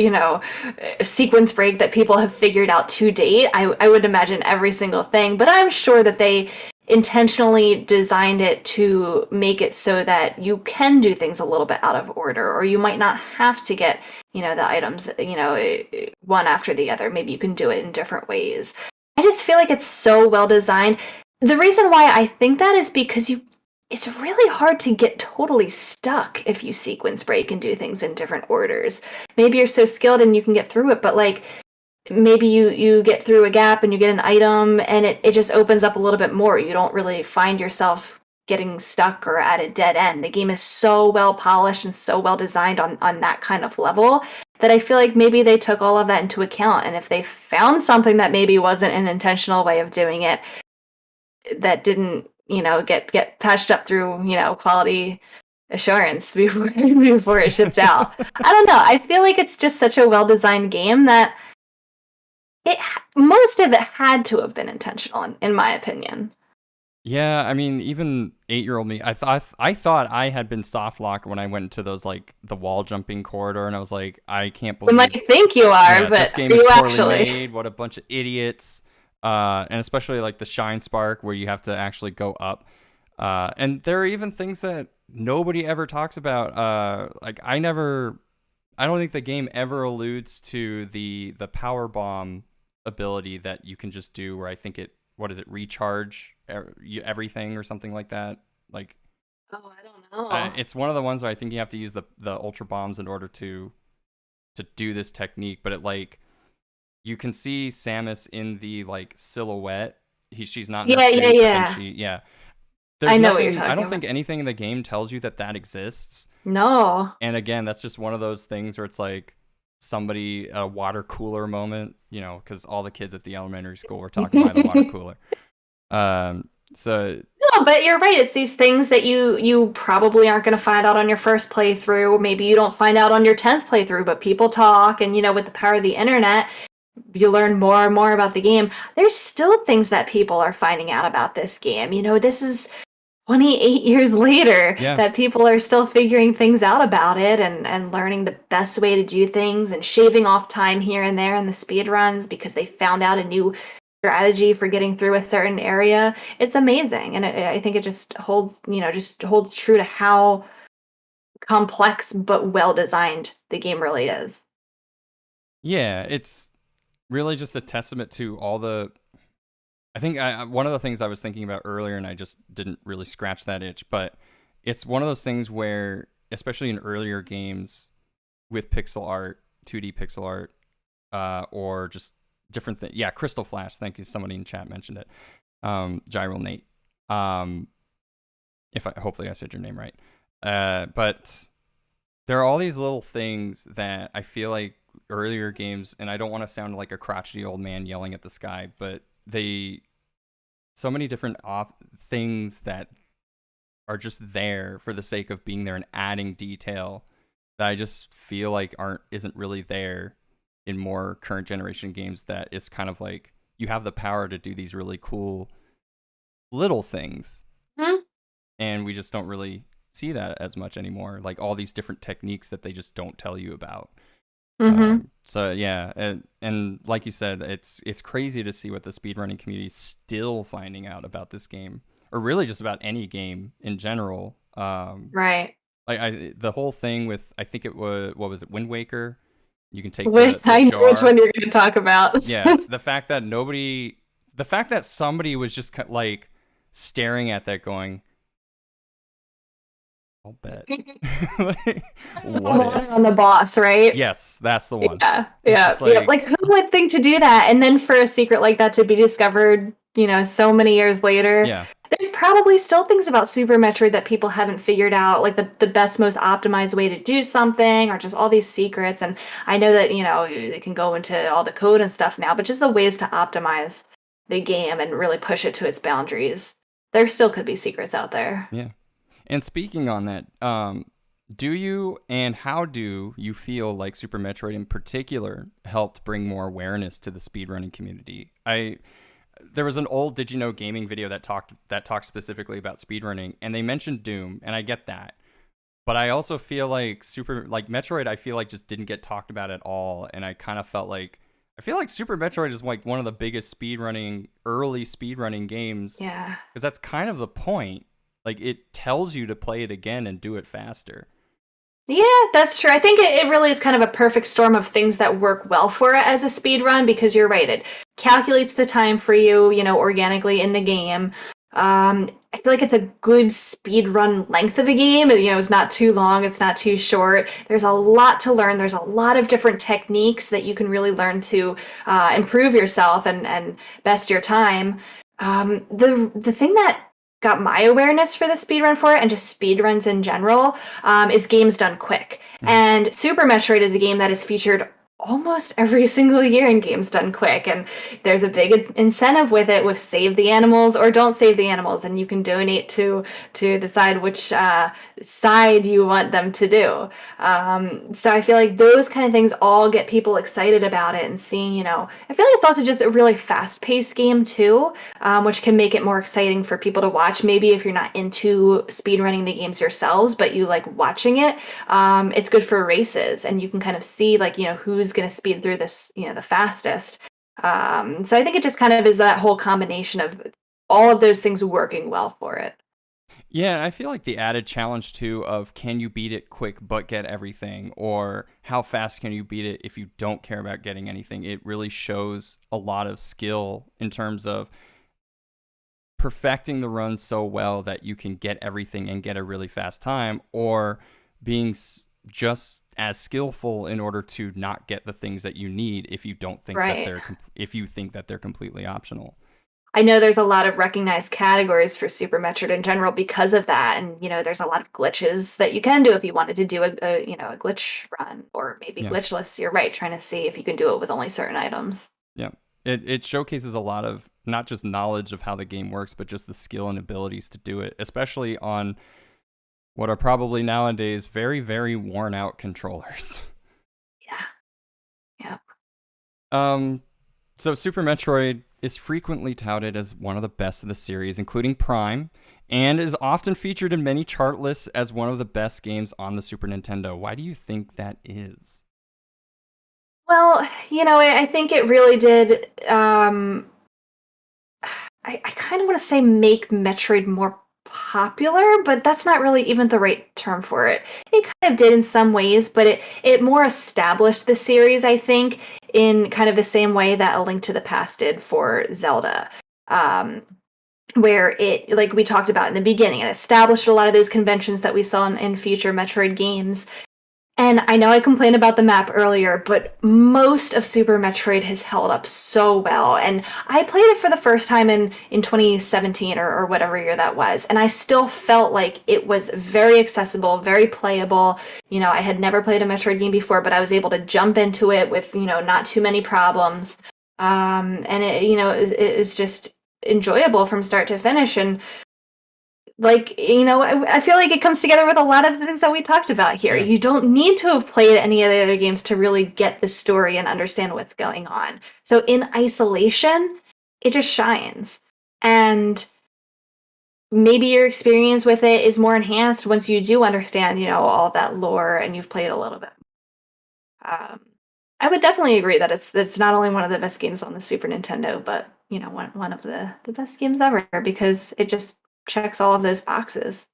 sequence break that people have figured out to date. I would imagine every single thing, but I'm sure that they intentionally designed it to make it so that you can do things a little bit out of order, or you might not have to get, the items, one after the other. Maybe you can do it in different ways. I just feel like it's so well designed. The reason why I think that is because it's really hard to get totally stuck if you sequence break and do things in different orders. Maybe you're so skilled and you can get through it, but like maybe you get through a gap and you get an item and it just opens up a little bit more. You don't really find yourself getting stuck or at a dead end. The game is so well polished and so well designed on that kind of level that I feel like maybe they took all of that into account. And if they found something that maybe wasn't an intentional way of doing it, that didn't, get patched up through, quality assurance before it shipped out. I don't know. I feel like it's just such a well-designed game that most of it had to have been intentional, in my opinion. Yeah, I mean, even 8-year-old me, I thought I had been soft locked when I went into those like the wall jumping corridor, and I was like, I can't believe. You might think you are, but this game is poorly made. What a bunch of idiots! And especially like the Shine Spark, where you have to actually go up. And there are even things that nobody ever talks about. Like I don't think the game ever alludes to the power bomb ability that you can just do, where I think recharge everything or something like that. Like, oh, I don't know. It's one of the ones where I think you have to use the ultra bombs in order to do this technique, but it like you can see Samus in the like silhouette. She's not in her suit, yeah. There's I know nothing, what you're talking I don't about. think anything in the game tells you that exists. No. And again, that's just one of those things where it's like a water cooler moment, because all the kids at the elementary school were talking about the water cooler. No, but you're right. It's these things that you probably aren't going to find out on your first playthrough. Maybe you don't find out on your 10th playthrough, but people talk, and with the power of the internet, you learn more and more about the game. There's still things that people are finding out about this game. This is 28 years later that people are still figuring things out about it and learning the best way to do things and shaving off time here and there in the speed runs because they found out a new strategy for getting through a certain area. It's amazing. And I think it just holds true to how complex but well designed the game really is. Yeah, it's really just a testament to all the. I think one of the things I was thinking about earlier, and I just didn't really scratch that itch, but it's one of those things where, especially in earlier games with pixel art, 2D pixel art, or just different things. Yeah, Crystal Flash. Thank you. Somebody in chat mentioned it. Gyro Nate. Hopefully I said your name right. But there are all these little things that I feel like earlier games, and I don't want to sound like a crotchety old man yelling at the sky, but so many different things that are just there for the sake of being there and adding detail that I just feel like isn't really there in more current generation games. That it's kind of like you have the power to do these really cool little things, and we just don't really see that as much anymore. Like all these different techniques that they just don't tell you about. So yeah, and like you said, it's crazy to see what the speedrunning community is still finding out about this game, or really just about any game in general. Right. Like the whole thing with, I think it was, what was it, Wind Waker? You can take I know which one you're going to talk about. Yeah, the fact that somebody was just like staring at that going, I'll bet. What on the boss, right? Yes, that's the one. Yeah. Like who would think to do that? And then for a secret like that to be discovered, so many years later. Yeah. There's probably still things about Super Metroid that people haven't figured out, like the best, most optimized way to do something, or just all these secrets. And I know that, they can go into all the code and stuff now, but just the ways to optimize the game and really push it to its boundaries. There still could be secrets out there. Yeah. And speaking on that, do you and how do you feel like Super Metroid in particular helped bring more awareness to the speedrunning community? There was an old Did You Know Gaming video that talked specifically about speedrunning, and they mentioned Doom, and I get that. But I also feel like Metroid, I feel like just didn't get talked about at all, and I kind of felt like I feel like Super Metroid is like one of the biggest early speedrunning games, Yeah. because that's kind of the point. Like, it tells you to play it again and do it faster. Yeah, that's true. I think it really is kind of a perfect storm of things that work well for it as a speed run because you're right. It calculates the time for you, organically in the game. I feel like it's a good speed run length of a game. It's not too long, it's not too short. There's a lot to learn. There's a lot of different techniques that you can really learn to improve yourself and best your time. The thing that got my awareness for the speedrun for it and just speedruns in general is games done quick. Mhm. And Super Metroid is a game that is featured almost every single year in games done quick, and there's a big incentive with it with save the animals or don't save the animals, and you can donate to decide which side you want them to do. So I feel like those kind of things all get people excited about it, and seeing, I feel like it's also just a really fast-paced game too, which can make it more exciting for people to watch. Maybe if you're not into speedrunning the games yourselves, but you like watching it, it's good for races, and you can kind of see like, who's going to speed through this, the fastest. So I think it just kind of is that whole combination of all of those things working well for it. Yeah, I feel like the added challenge too of can you beat it quick but get everything, or how fast can you beat it if you don't care about getting anything? It really shows a lot of skill in terms of perfecting the run so well that you can get everything and get a really fast time, or being just as skillful in order to not get the things that you need if you don't think that Right. if you think that they're completely optional. I know there's a lot of recognized categories for Super Metroid in general because of that, and there's a lot of glitches that you can do if you wanted to do a glitch run or maybe Yeah. glitchless. You're right, trying to see if you can do it with only certain items. Yeah. It showcases a lot of not just knowledge of how the game works, but just the skill and abilities to do it, especially on what are probably nowadays very, very worn out controllers. Yeah, yeah. Um, so Super Metroid is frequently touted as one of the best of the series, including Prime, and is often featured in many chart lists as one of the best games on the Super Nintendo. Why do you think that is? Well, I think it really did. I kind of want to say make Metroid more popular, but that's not really even the right term for it. It kind of did in some ways, but it more established the series, I think, in kind of the same way that A Link to the Past did for Zelda. Where it, like we talked about in the beginning, it established a lot of those conventions that we saw in future Metroid games. And I know I complained about the map earlier, but most of Super Metroid has held up so well. And I played it for the first time in 2017 or whatever year that was. And I still felt like it was very accessible, very playable. I had never played a Metroid game before, but I was able to jump into it with, not too many problems. And it's just enjoyable from start to finish. And like, I feel like it comes together with a lot of the things that we talked about here. Yeah. You don't need to have played any of the other games to really get the story and understand what's going on. So in isolation, it just shines. And maybe your experience with it is more enhanced once you do understand, all of that lore and you've played a little bit. Um, I would definitely agree that it's not only one of the best games on the Super Nintendo, but one of the best games ever because it just checks all of those boxes.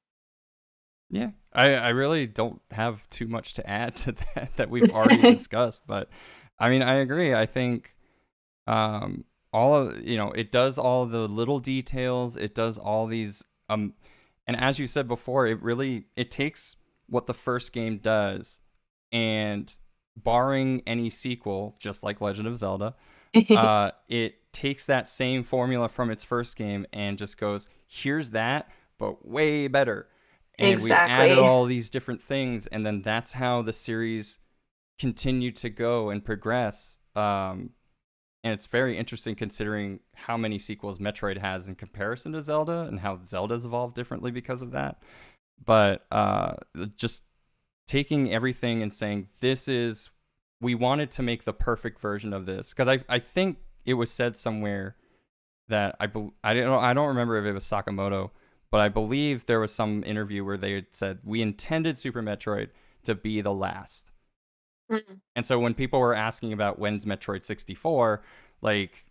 Yeah. I really don't have too much to add to that we've already discussed, but I mean, I agree. I think all of, it does all the little details, it does all these and as you said before, it takes what the first game does, and barring any sequel, just like Legend of Zelda, it takes that same formula from its first game and just goes, here's that, but way better. And we've added Exactly. all these different things, and then that's how the series continued to go and progress. And it's very interesting considering how many sequels Metroid has in comparison to Zelda, and how Zelda's evolved differently because of that. But just taking everything and saying, we wanted to make the perfect version of this, because I think it was said somewhere that I don't remember if it was Sakamoto, but I believe there was some interview where they had said we intended Super Metroid to be the last. Mm-hmm. And so when people were asking about when's Metroid 64, like,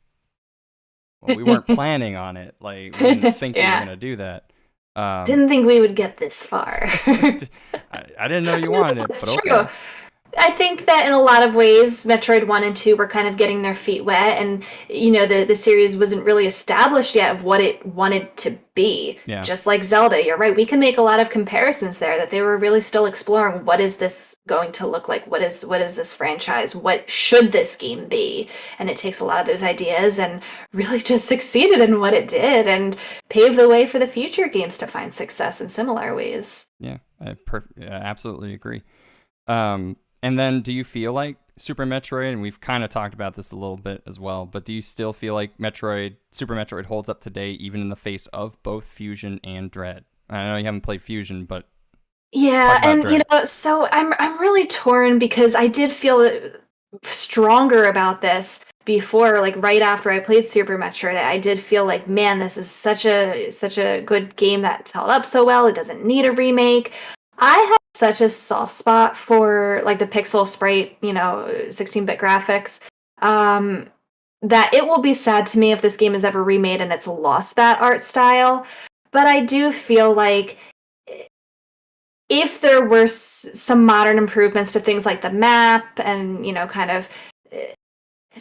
well, we weren't planning on it. Like, we didn't think we were going to do that. Didn't think we would get this far. I didn't know you wanted it, but okay. True. I think that in a lot of ways, Metroid 1 and 2 were kind of getting their feet wet, and, the series wasn't really established yet of what it wanted to be. Yeah. Just like Zelda, you're right. We can make a lot of comparisons there, that they were really still exploring what is this going to look like? What is this franchise? What should this game be? And it takes a lot of those ideas and really just succeeded in what it did and paved the way for the future games to find success in similar ways. Yeah, I absolutely agree. And then do you feel like Super Metroid, and we've kind of talked about this a little bit as well, but do you still feel like Super Metroid holds up today even in the face of both Fusion and Dread? I know you haven't played Fusion, but yeah, and Dread. So I'm really torn because I did feel stronger about this before, like right after I played Super Metroid. I did feel like, man, this is such a good game that's held up so well. It doesn't need a remake. I have such a soft spot for like the pixel sprite, 16-bit graphics, that it will be sad to me if this game is ever remade and it's lost that art style. But I do feel like if there were some modern improvements to things like the map and, kind of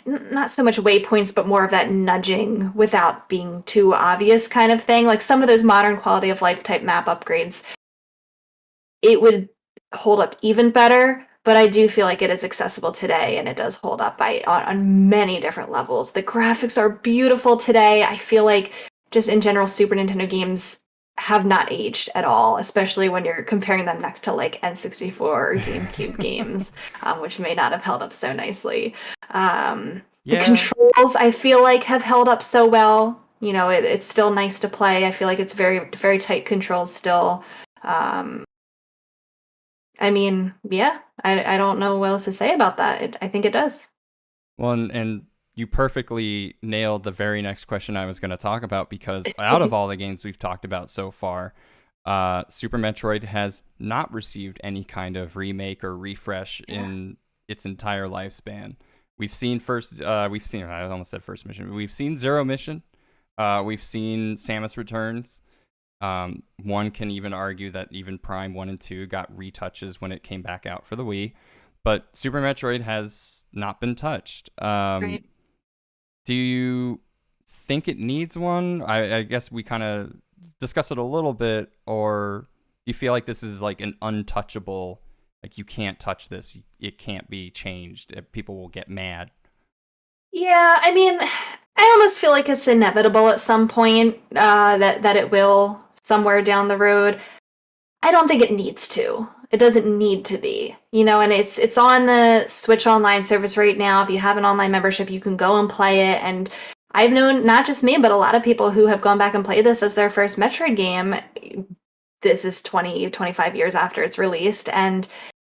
not so much waypoints, but more of that nudging without being too obvious kind of thing, like some of those modern quality of life type map upgrades, it would hold up even better. But I do feel like it is accessible today, and it does hold up on many different levels. The graphics are beautiful today. I feel like just in general, Super Nintendo games have not aged at all, especially when you're comparing them next to like N64 or GameCube games, which may not have held up so nicely. The controls, I feel like, have held up so well. It's still nice to play. I feel like it's very, very tight controls still. I mean, yeah, I don't know what else to say about that. I think it does. Well, and you perfectly nailed the very next question I was going to talk about, because out of all the games we've talked about so far, Super Metroid has not received any kind of remake or refresh in its entire lifespan. We've seen I almost said First Mission. We've seen Zero Mission. We've seen Samus Returns. One can even argue that even Prime 1 and 2 got retouches when it came back out for the Wii. But Super Metroid has not been touched. Right. Do you think it needs one? I guess we kind of discussed it a little bit. Or do you feel like this is like an untouchable, like you can't touch this, it can't be changed, people will get mad? Yeah, I mean, I almost feel like it's inevitable at some point that it will somewhere down the road. I don't think it needs to. It doesn't need to be, and it's on the Switch Online service right now. If you have an online membership, you can go and play it. And I've known not just me, but a lot of people who have gone back and played this as their first Metroid game. This is 25 years after it's released, and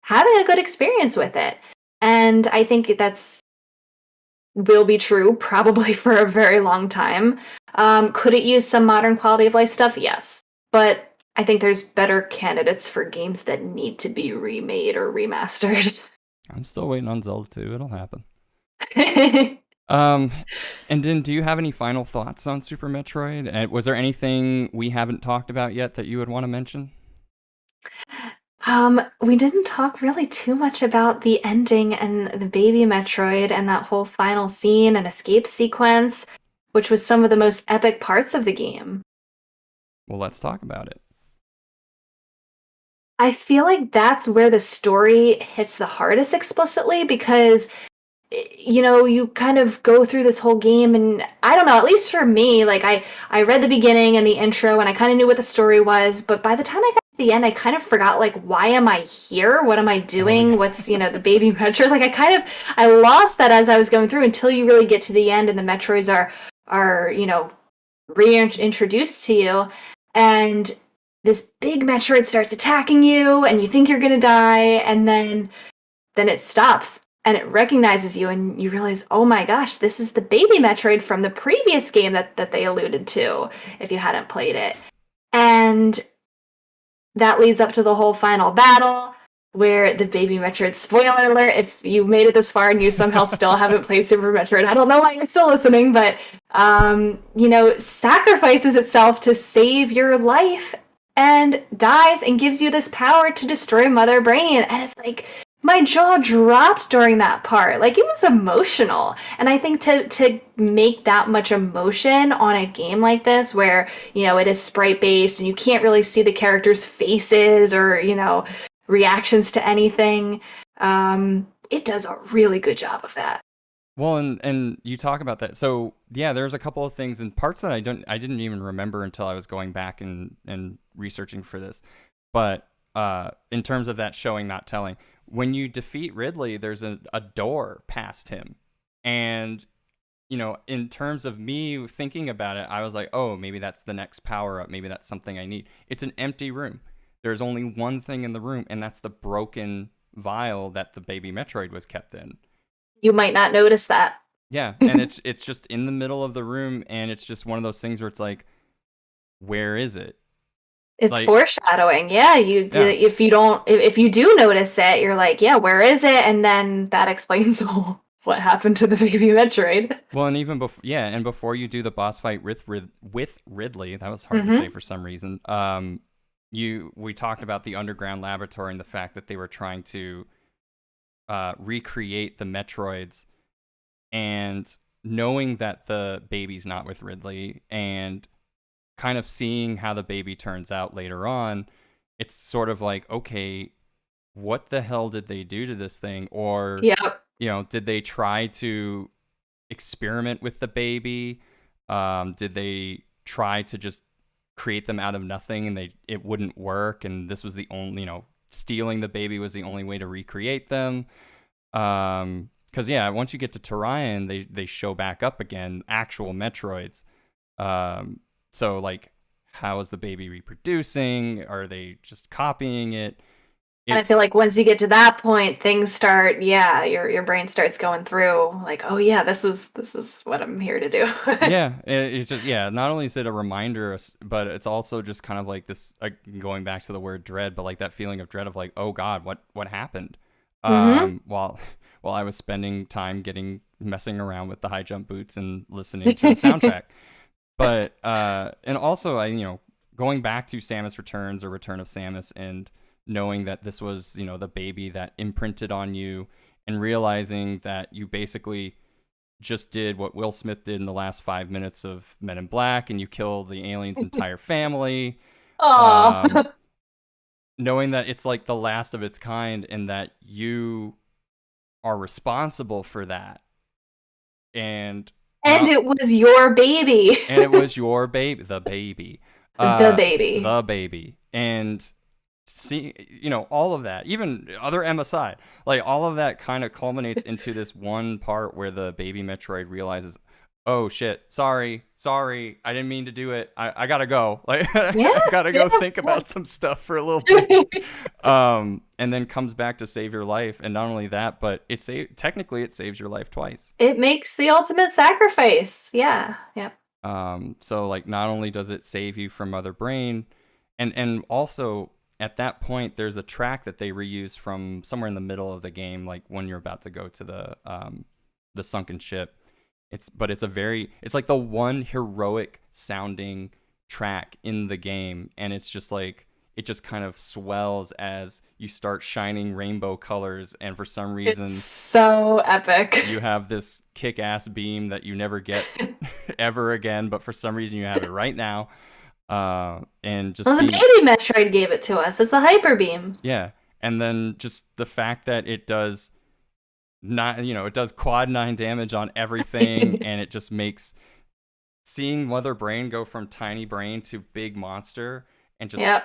having a good experience with it. And I think that's will be true probably for a very long time. Could it use some modern quality of life stuff? Yes. But I think there's better candidates for games that need to be remade or remastered. I'm still waiting on Zelda 2. It'll happen. And then do you have any final thoughts on Super Metroid? And was there anything we haven't talked about yet that you would want to mention? We didn't talk really too much about the ending and the baby Metroid and that whole final scene and escape sequence, which was some of the most epic parts of the game. Well, let's talk about it. I feel like that's where the story hits the hardest explicitly, because you kind of go through this whole game, and I don't know, at least for me, like I read the beginning and the intro and I kind of knew what the story was, but by the time I got to the end, I kind of forgot, like, why am I here? What am I doing? Oh, yeah. What's, the baby Metroid? Like, I lost that as I was going through until you really get to the end and the Metroids are reintroduced to you, and this big Metroid starts attacking you and you think you're gonna die, and then it stops and it recognizes you, and you realize, oh my gosh, this is the baby Metroid from the previous game that they alluded to if you hadn't played it. And And that leads up to the whole final battle where the baby Metroid, spoiler alert, if you made it this far and you somehow still haven't played Super Metroid, I don't know why you're still listening, but, sacrifices itself to save your life and dies and gives you this power to destroy Mother Brain. And it's like, my jaw dropped during that part. Like, it was emotional. And I think to make that much emotion on a game like this, where, it is sprite based and you can't really see the characters' faces or, reactions to anything, it does a really good job of that. Well, and you talk about that. So yeah, there's a couple of things and parts that I didn't even remember until I was going back and researching for this. But in terms of that showing, not telling, when you defeat Ridley, there's a door past him. And, in terms of me thinking about it, I was like, oh, maybe that's the next power up. Maybe that's something I need. It's an empty room. There's only one thing in the room, and that's the broken vial that the baby Metroid was kept in. You might not notice that. Yeah, and it's just in the middle of the room, and it's just one of those things where it's like, where is it? It's like, foreshadowing. Yeah, if you do notice it, you're like, yeah, where is it? And then that explains what happened to the baby Metroid. Well, and even before, and before you do the boss fight with Ridley, that was hard to say for some reason. We talked about the underground laboratory and the fact that they were trying to recreate the Metroids, and knowing that the baby's not with Ridley and kind of seeing how the baby turns out later on, it's sort of like, okay, what the hell did they do to this thing? Or, did they try to experiment with the baby? Did they try to just create them out of nothing and it wouldn't work? And this was the only, stealing the baby was the only way to recreate them. Because, once you get to Turian, they show back up again, actual Metroids. So, like, how is the baby reproducing? Are they just copying it? And I feel like once you get to that point, things start, your brain starts going through, like, oh yeah, this is what I'm here to do. It's just, not only is it a reminder, but it's also just kind of like this, going back to the word dread, but like that feeling of dread of like, oh God, what happened? While I was spending time messing around with the high jump boots and listening to the soundtrack. But and also going back to Samus Returns or Return of Samus and knowing that this was the baby that imprinted on you, and realizing that you basically just did what Will Smith did in the last 5 minutes of Men in Black, and you killed the alien's entire family. Knowing that it's like the last of its kind and that you are responsible for that. And it was your baby. And it was your baby. The baby. The baby. And see, all of that, even other M aside, like all of that kind of culminates into this one part where the baby Metroid realizes, oh shit, sorry, I didn't mean to do it. I gotta go. Like, I gotta go think about some stuff for a little bit. And then comes back to save your life. And not only that, but technically it saves your life twice. It makes the ultimate sacrifice. Yeah. So like, not only does it save you from Mother Brain, and also at that point there's a track that they reuse from somewhere in the middle of the game, like when you're about to go to the sunken ship. It's like the one heroic sounding track in the game, and it's just like, it just kind of swells as you start shining rainbow colors, and for some reason it's so epic. You have this kick-ass beam that you never get ever again, but for some reason you have it right now. And just the baby Metroid gave it to us. It's the hyper beam. Yeah, and then just the fact that it does it does quad 9 damage on everything, and it just makes seeing Mother Brain go from tiny brain to big monster and just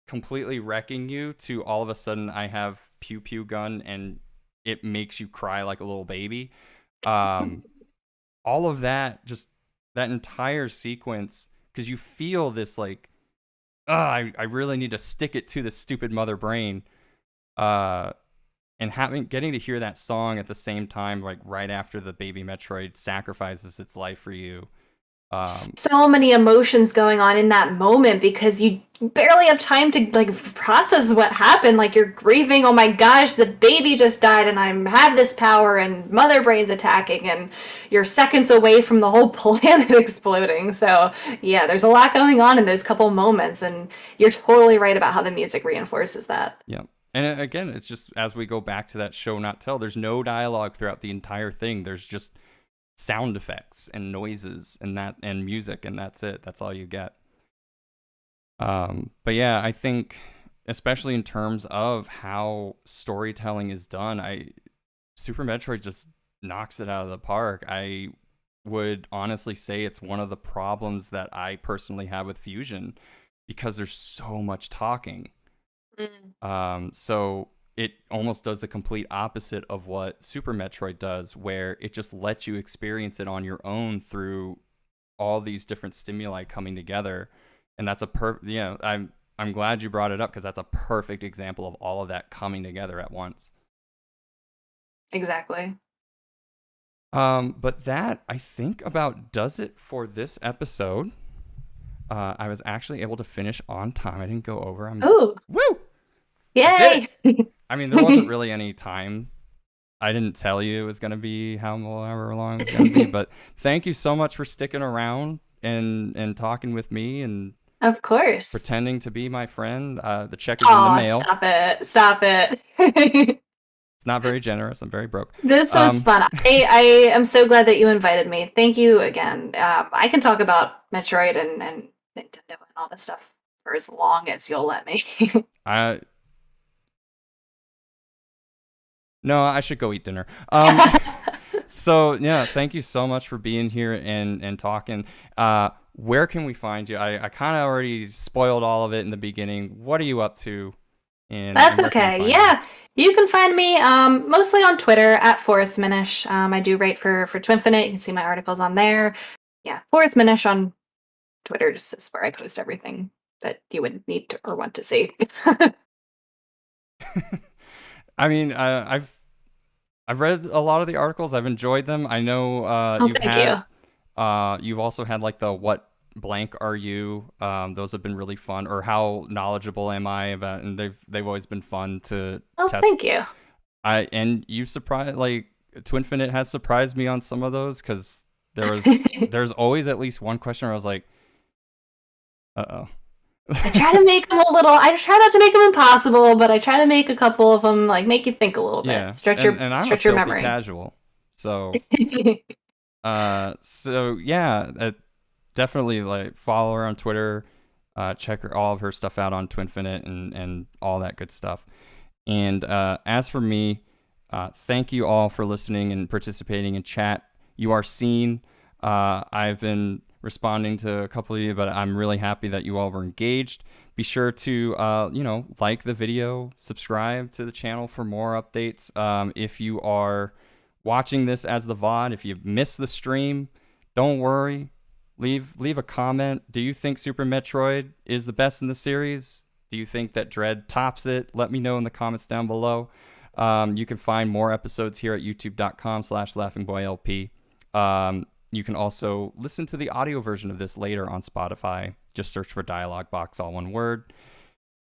completely wrecking you to all of a sudden I have pew pew gun and it makes you cry like a little baby. All of that, just that entire sequence, because you feel this like, I really need to stick it to this stupid Mother Brain. And getting to hear that song at the same time, like right after the baby Metroid sacrifices its life for you, So many emotions going on in that moment because you barely have time to like process what happened. Like you're grieving, oh my gosh, the baby just died and I have this power and Mother Brain's attacking and you're seconds away from the whole planet exploding. So yeah, there's a lot going on in those couple moments and you're totally right about how the music reinforces that. Yeah. And again, it's just as we go back to that show not tell, there's no dialogue throughout the entire thing. There's just sound effects and noises and music, and that's it. That's all you get. But yeah, I think especially in terms of how storytelling is done, Super Metroid just knocks it out of the park. I would honestly say it's one of the problems that I personally have with Fusion because there's so much talking. So it almost does the complete opposite of what Super Metroid does, where it just lets you experience it on your own through all these different stimuli coming together. And that's I'm glad you brought it up because that's a perfect example of all of that coming together at once. Exactly. But that, I think, about does it for this episode. I was actually able to finish on time. I didn't go over. Ooh. Woo! Yay! I mean, there wasn't really any time. I didn't tell you it was going to be however long it was going to be, but thank you so much for sticking around and talking with me and of course pretending to be my friend. The check is in the mail. Stop it. It's not very generous. I'm very broke. This was fun. I am so glad that you invited me. Thank you again. I can talk about Metroid and Nintendo and all this stuff for as long as you'll let me. No, I should go eat dinner. So yeah, thank you so much for being here and talking. Where can we find you? I kind of already spoiled all of it in the beginning. What are you up to? That's okay. Yeah, you can find me mostly on Twitter at ForestMinish. I do write for Twinfinite. You can see my articles on there. Yeah, ForestMinish on Twitter just is where I post everything that you would need to or want to see. I mean, I've read a lot of the articles. I've enjoyed them. I know you've also had like the what blank are you? Those have been really fun. Or how knowledgeable am I about? And they've always been fun to test. Thank you. And you surprised Twinfinite has surprised me on some of those because there's always at least one question where I was like, uh-oh. I try to make them I try not to make them impossible, but I try to make a couple of them like make you think a little bit. Yeah. Stretch I'm your memory. Casual. So so yeah, definitely like follow her on Twitter, check all of her stuff out on Twinfinite and all that good stuff. And as for me, thank you all for listening and participating in chat. You are seen. I've been responding to a couple of you, but I'm really happy that you all were engaged. Be sure to like the video, subscribe to the channel for more updates. If you are watching this as the VOD, if you missed the stream, don't worry. Leave a comment. Do you think Super Metroid is the best in the series? Do you think that Dread tops it? Let me know in the comments down below. You can find more episodes here at youtube.com/laughingboylp. You can also listen to the audio version of this later on Spotify. Just search for DialogBOX, all one word.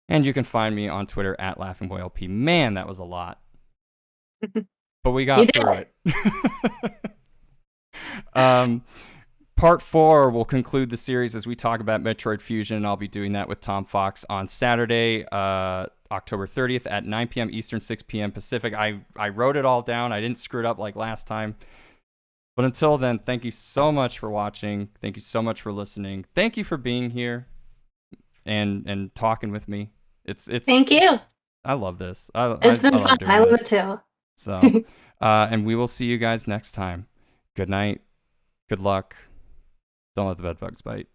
And you can find me on Twitter at LaughingBoyLP. Man, that was a lot. But we got through it. Part 4 will conclude the series as we talk about Metroid Fusion. I'll be doing that with Tom Fox on Saturday, October 30th at 9 p.m. Eastern, 6 p.m. Pacific. I wrote it all down. I didn't screw it up like last time. But until then, thank you so much for watching. Thank you so much for listening. Thank you for being here and talking with me. It's Thank you. I love this. It's been fun. I love it too. So, and we will see you guys next time. Good night. Good luck. Don't let the bed bugs bite.